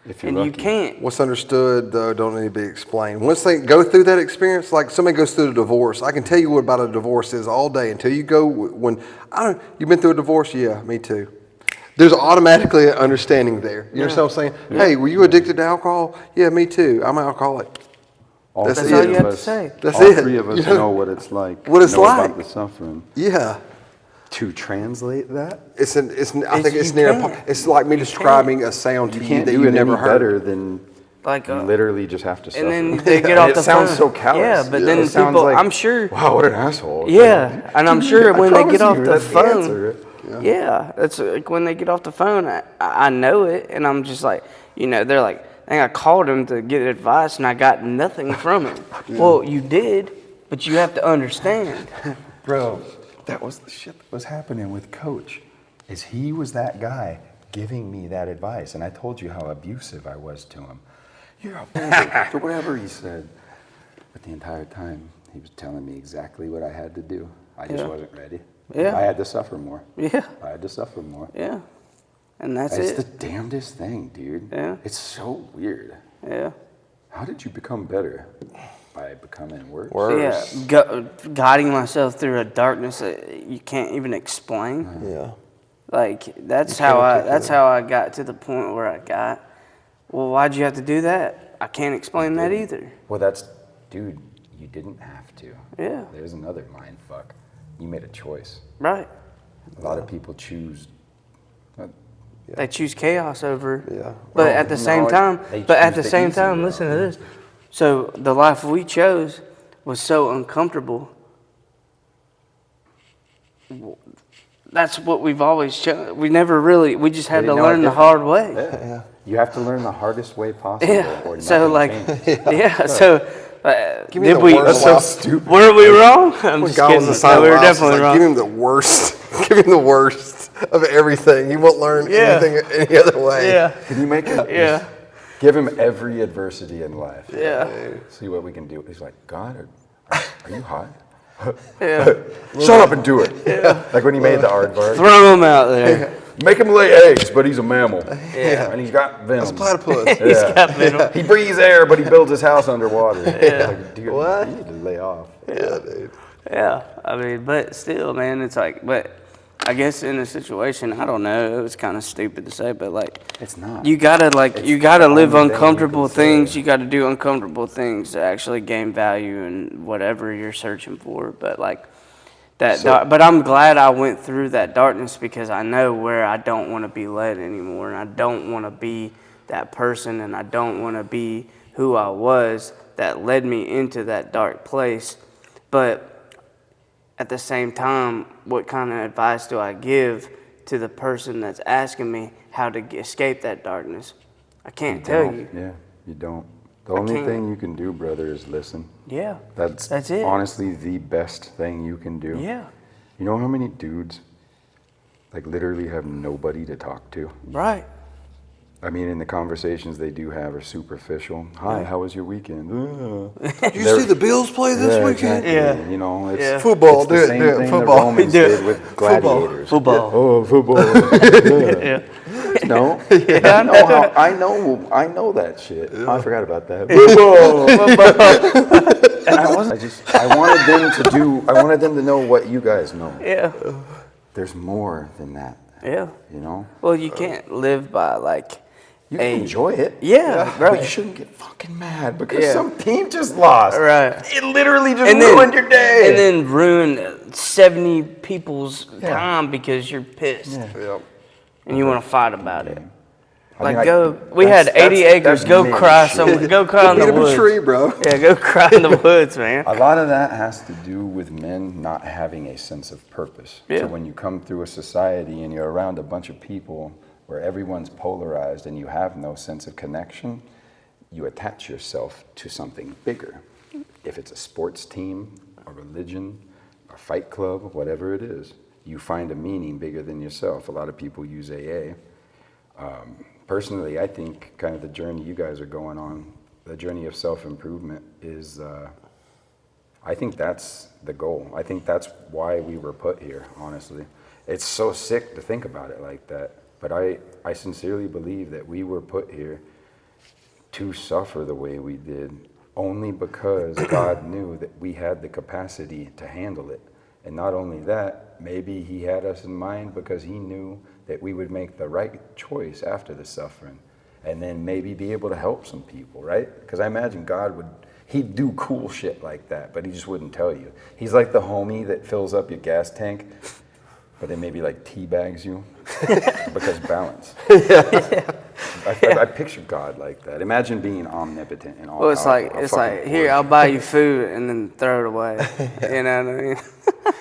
If you're And lucky. you can't. What's understood, though, don't need to be explained. Once they go through that experience, like somebody goes through a divorce, I can tell you what about a divorce is all day until you go you've been through a divorce? Yeah, me too. There's automatically an understanding there. You understand what I'm saying? Yeah. Hey, were you addicted to alcohol? Yeah, me too. I'm an alcoholic. That's all it. you have to say. That's all it. three of us You know? know what it's like. What it's know like. about the suffering. Yeah. To translate that, I think it's you near. can't. It's like me describing a sound to you you can't that do you it never any heard. better than Like, you literally just have to suffer. And then they get off it the sounds phone. so callous. Yeah, but then it sounds people, like, I'm sure. wow, what an asshole. Yeah, and I'm sure I when they promise get off you, the that's phone. answer. Yeah, that's like when they get off the phone, I know it, and I'm just like, they're like, I think I called him to get advice, and I got nothing from him. Well, you did, but you have to understand. Bro, that was the shit that was happening with Coach, is he was that guy giving me that advice, and I told you how abusive I was to him. You're a bully, or whatever he said. But the entire time, he was telling me exactly what I had to do. I just wasn't ready. Yeah. I had to suffer more. Yeah. I had to suffer more. Yeah, and that's It's it. the damnedest thing, dude. Yeah. It's so weird. Yeah. How did you become better? By becoming worse? Yeah, guiding myself through a darkness that you can't even explain. Yeah. Like that's how I got to the point where I got. Well, why'd you have to do that? I can't explain that either. Well, dude, you didn't have to. Yeah. There's another mind fuck. You made a choice. Right. A lot of people choose They choose chaos over. Yeah. But at the same time, they choose the easy route. listen to this. So the life we chose was so uncomfortable. That's what we've always chosen. We just had to didn't know learn it the different. hard way. Yeah. You have to learn the hardest way possible. Yeah. Or So nothing like, changes. so Give me did the we? worst That's so stupid. Were we wrong? I'm When just God kidding. was No, assigned we were to us, definitely like, wrong. give him the worst. Give him the worst of everything. He won't learn Yeah. anything any other way. Yeah. Can you make it? Yeah. Give him every adversity in life. Yeah. See what we can do. He's like, God, are you high? Yeah. Shut up and do it. Like when he made the aardvark. Throw him out there. Make him lay eggs, but he's a mammal. Yeah. And he's got venom. That's platypus. He's got venom. He breathes air, but he builds his house underwater. Yeah. Like, dude, What? you need to lay off. Yeah, dude. Yeah, I mean, but still, man, it's like, but I guess in a situation, I don't know, it was kind of stupid to say, but like, It's not. you gotta It's live the only thing you uncomfortable can say. things. You gotta do uncomfortable things to actually gain value in whatever you're searching for. But like that, but I'm glad I went through that darkness because I know where I don't want to be led anymore, and I don't want to be that person, and I don't want to be who I was that led me into that dark place. But at the same time, what kind of advice do I give to the person that's asking me how to escape that darkness? I can't tell you. Yeah, you don't. The only can't. thing you can do, brother, is listen. Yeah. That's it. honestly the best thing you can do. Yeah. You know how many dudes, like, literally have nobody to talk to? Right. I mean, in the conversations they do have are superficial. Hi, how was your weekend? Did you see the Bills play this weekend? Exactly. Yeah. You know, it's Yeah. Football, it's the do it, same do it, thing football. the Romans Do it. did with gladiators. Football. Oh, football. Yeah. No, Yeah, I know that shit. I forgot about that. Football. And I wanted them to know what you guys know. Yeah. There's more than that. Yeah. You know, Well, you can't live by like. you can enjoy it. Yeah, But right. you shouldn't get fucking mad because Yeah. some team just lost. Right. It literally just And then- ruined your day. And then ruin 70 people's time because you're pissed Yep. and you want to fight about it. I Like mean, we had 80 acres. that's Go men cry shit. Go cry in Beat the up a woods. tree, bro. Yeah, go cry in the woods, man. A lot of that has to do with men not having a sense of purpose. Yeah. So when you come through a society and you're around a bunch of people where everyone's polarized and you have no sense of connection, you attach yourself to something bigger. If it's a sports team, a religion, a fight club, whatever it is, you find a meaning bigger than yourself. A lot of people use AA. Personally, I think kind of the journey you guys are going on, the journey of self-improvement is, I think that's the goal. I think that's why we were put here, honestly. It's so sick to think about it like that, but I sincerely believe that we were put here to suffer the way we did, only because God knew that we had the capacity to handle it. And not only that, maybe he had us in mind because he knew that we would make the right choice after the suffering and then maybe be able to help some people, right? Because I imagine he'd do cool shit like that, but he just wouldn't tell you. He's like the homie that fills up your gas tank, but then maybe like teabags you because balance. I picture God like that. Imagine being omnipotent and all. Well, it's like here, I'll buy you food and then throw it away. You know what I mean?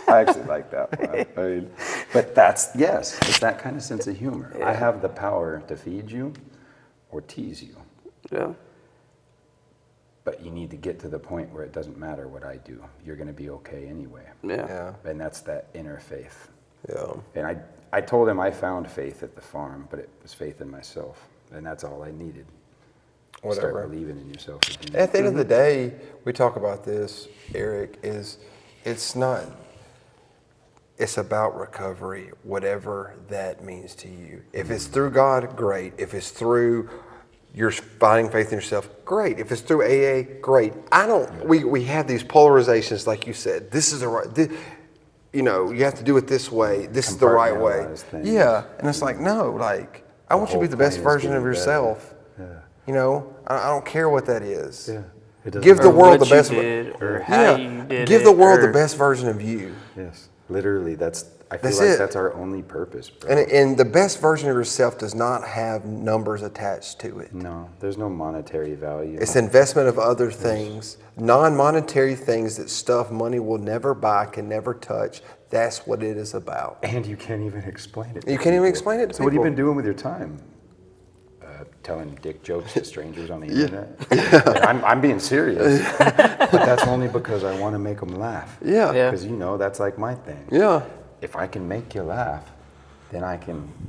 I actually like that one. I mean, but it's that kind of sense of humor. Yeah. I have the power to feed you or tease you. Yeah. But you need to get to the point where it doesn't matter what I do. You're going to be okay anyway. Yeah. Yeah. And that's that inner faith. Yeah. And I told him I found faith at the farm, but it was faith in myself. And that's all I needed. Whatever. Start believing in yourself again. At the end of the day, we talk about this, Eric, it's about recovery, whatever that means to you. If it's through God, great. If it's through you're finding faith in yourself, great. If it's through AA, great. We have these polarizations, like you said. This is the right, you have to do it this way. This is the right way. Compartmentalize things. Yeah. And it's like, no, like, I want you to be the best whole point is version of getting yourself. better. I don't care what that is. Yeah. It doesn't Give the matter. world the what you best. did or how you did Give it, the world the or- best version of you. Yes. Literally, I feel That's like it. that's our only purpose, bro. And the best version of yourself does not have numbers attached to it. No, there's no monetary value. It's investment of other things, non-monetary things that stuff money will never buy, can never touch. That's what it is about. And you can't even explain it to You can't even people. explain it to So what have you people. been doing with your time? Telling dick jokes to strangers on the internet? I'm being serious. But that's only because I want to make them laugh. Yeah. Yeah. Because that's like my thing. Yeah. If I can make you laugh, then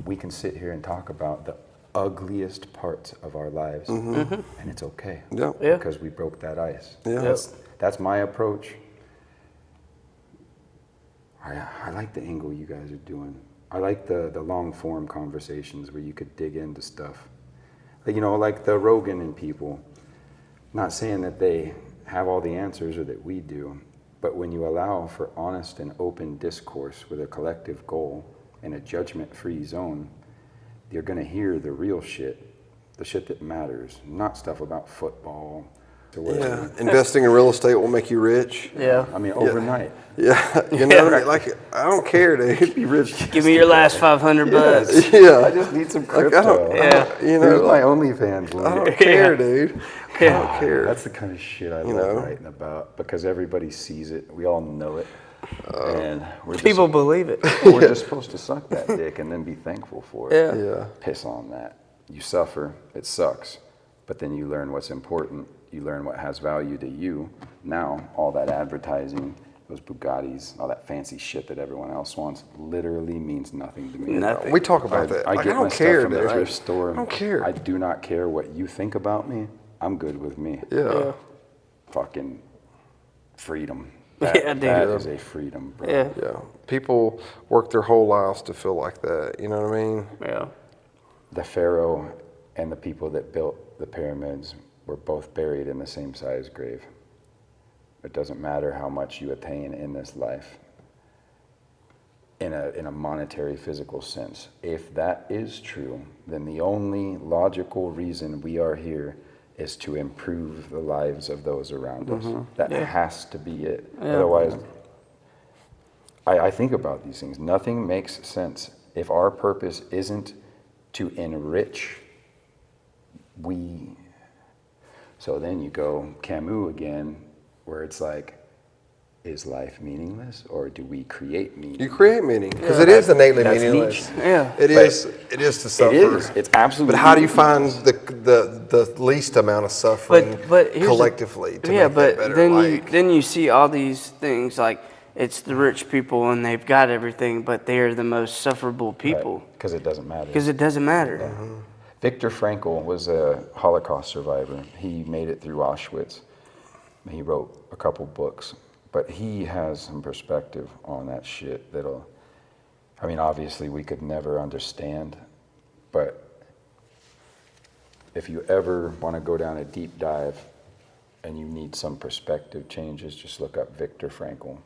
we can sit here and talk about the ugliest parts of our lives, and it's okay. Yeah. Yeah. Because we broke that ice. Yeah. That's my approach. I like the angle you guys are doing. I like the long form conversations where you could dig into stuff. Like the Rogan and people. Not saying that they have all the answers or that we do, but when you allow for honest and open discourse with a collective goal in a judgment-free zone, you're going to hear the real shit, the shit that matters, not stuff about football or whatever. Yeah. Investing in real estate will make you rich. Yeah. I mean, overnight. Yeah. Like, I don't care, dude. Be rich. Give me your last $500. Yeah. I just need some Like, crypto. Here's my OnlyFans link. I don't care, dude. I don't care. That's the kind of shit I love writing about because everybody sees it. We all know it. And People believe it. we're just supposed to suck that dick and then be thankful for it. Yeah. Yeah. Piss on that. You suffer, it sucks. But then you learn what's important. You learn what has value to you. Now, all that advertising, those Bugattis, all that fancy shit that everyone else wants, literally means nothing to me. Nothing. We talk about that. I Like, get I don't my care, stuff from the dude. thrift store. I don't care. I do not care what you think about me. I'm good with me. Yeah. Fucking freedom. Yeah, dude. That is a freedom, bro. Yeah. Yeah. People work their whole lives to feel like that. You know what I mean? Yeah. The Pharaoh and the people that built the pyramids were both buried in the same size grave. It doesn't matter how much you attain in this life, in a monetary, physical sense. If that is true, then the only logical reason we are here is to improve the lives of those around us. That has to be it. Otherwise, I think about these things. Nothing makes sense. If our purpose isn't to enrich, so then you go Camus again, where it's like, is life meaningless or do we create meaning? You create meaning because it is innately that's meaningless. Nietzsche. Yeah. It is to suffer. It is. It's absolutely. But how do you find the least amount of suffering But here's collectively to yeah, make but that better? then you see all these things like it's the rich people and they've got everything, but they are the most sufferable people Because it doesn't matter. because it doesn't matter. Viktor Frankl was a Holocaust survivor. He made it through Auschwitz. He wrote a couple books, but he has some perspective on that shit obviously we could never understand, but if you ever want to go down a deep dive and you need some perspective changes, just look up Viktor Frankl.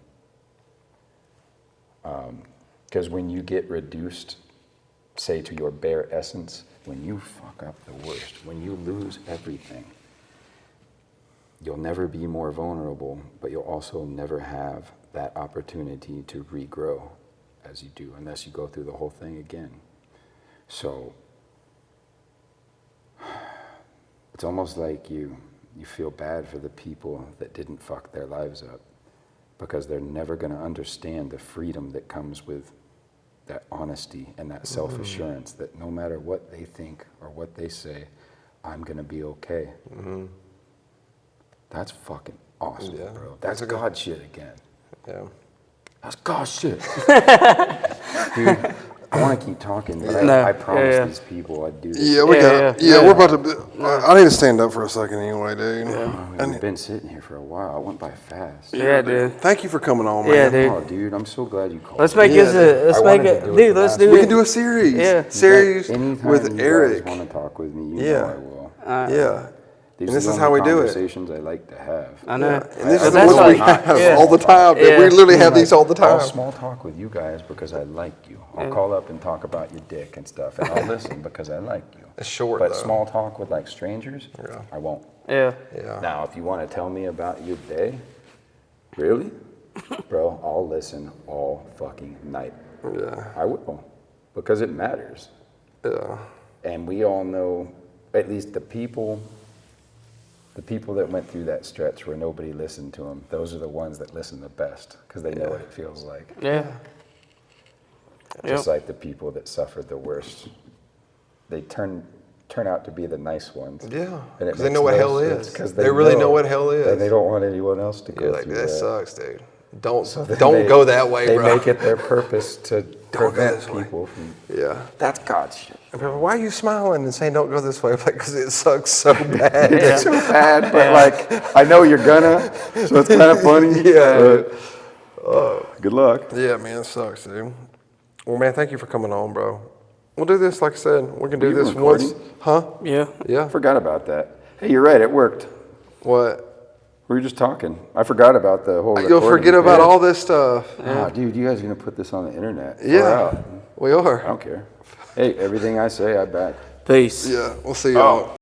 Because when you get reduced, say, to your bare essence, when you fuck up the worst, when you lose everything, you'll never be more vulnerable, but you'll also never have that opportunity to regrow as you do, unless you go through the whole thing again. So it's almost like you feel bad for the people that didn't fuck their lives up, because they're never going to understand the freedom that comes with that honesty and that self-assurance that no matter what they think or what they say, I'm going to be okay. That's fucking awesome, bro. That's God shit again. Yeah. That's God shit. Dude, I want to keep talking, but I promised these people I'd do this. Yeah, we got. Yeah, we're about to. I need to stand up for a second anyway, dude. We've been sitting here for a while. It went by fast. Yeah, dude. Thank you for coming on, man. Yeah, dude. Oh, dude, I'm so glad you called. Let's make me. this a. Let's I make wanted it, to do it dude. the Let's last do We it. can do a series. Yeah. Series Anytime with you Eric. guys want to talk with me, you Yeah. know I will. Yeah. These And this are is the how only we do it. conversations I like to have. I know. And this I- is the that's ones we like- have yeah. all the time. Yeah. We literally have these all the I'll time. small talk with you guys because I like you. I'll call up and talk about your dick and stuff, and I'll listen because I like you. It's short, But though. small talk with like strangers, I won't. Yeah. Yeah. Now, if you want to tell me about your day, really? Bro, I'll listen all fucking night. Yeah. I will, because it matters. Yeah. And we all know, at least the people that went through that stretch where nobody listened to them, those are the ones that listen the best, because they know what it feels like. Yeah. Just like the people that suffered the worst, they turn out to be the nice ones. Yeah. And it Because they makes know what no hell sense, is. 'cause They really know what hell is. And they don't want anyone else to go You're like, through that that. sucks, dude. Don't They- go that way, they bro. They make it their purpose to go prevent this way. people from. Yeah. That's God's shit. And people are, why are you smiling and saying don't go this way? I'm like, because it sucks so bad. It's so bad, but like, I know you're gonna, so it's kind of funny. Yeah. Good luck. Yeah, man, it sucks, dude. Well, man, thank you for coming on, bro. We'll do this, like I said, we can do you this recording? once. Huh? Yeah. Yeah. Forgot about that. Hey, you're right. It worked. What? We were just talking. I forgot about the whole. You'll forget about all this stuff. Oh, dude, you guys are gonna put this on the internet. Far Yeah, out. we I are. don't care. Hey, everything I say, I back. Peace. Yeah, we'll see y'all.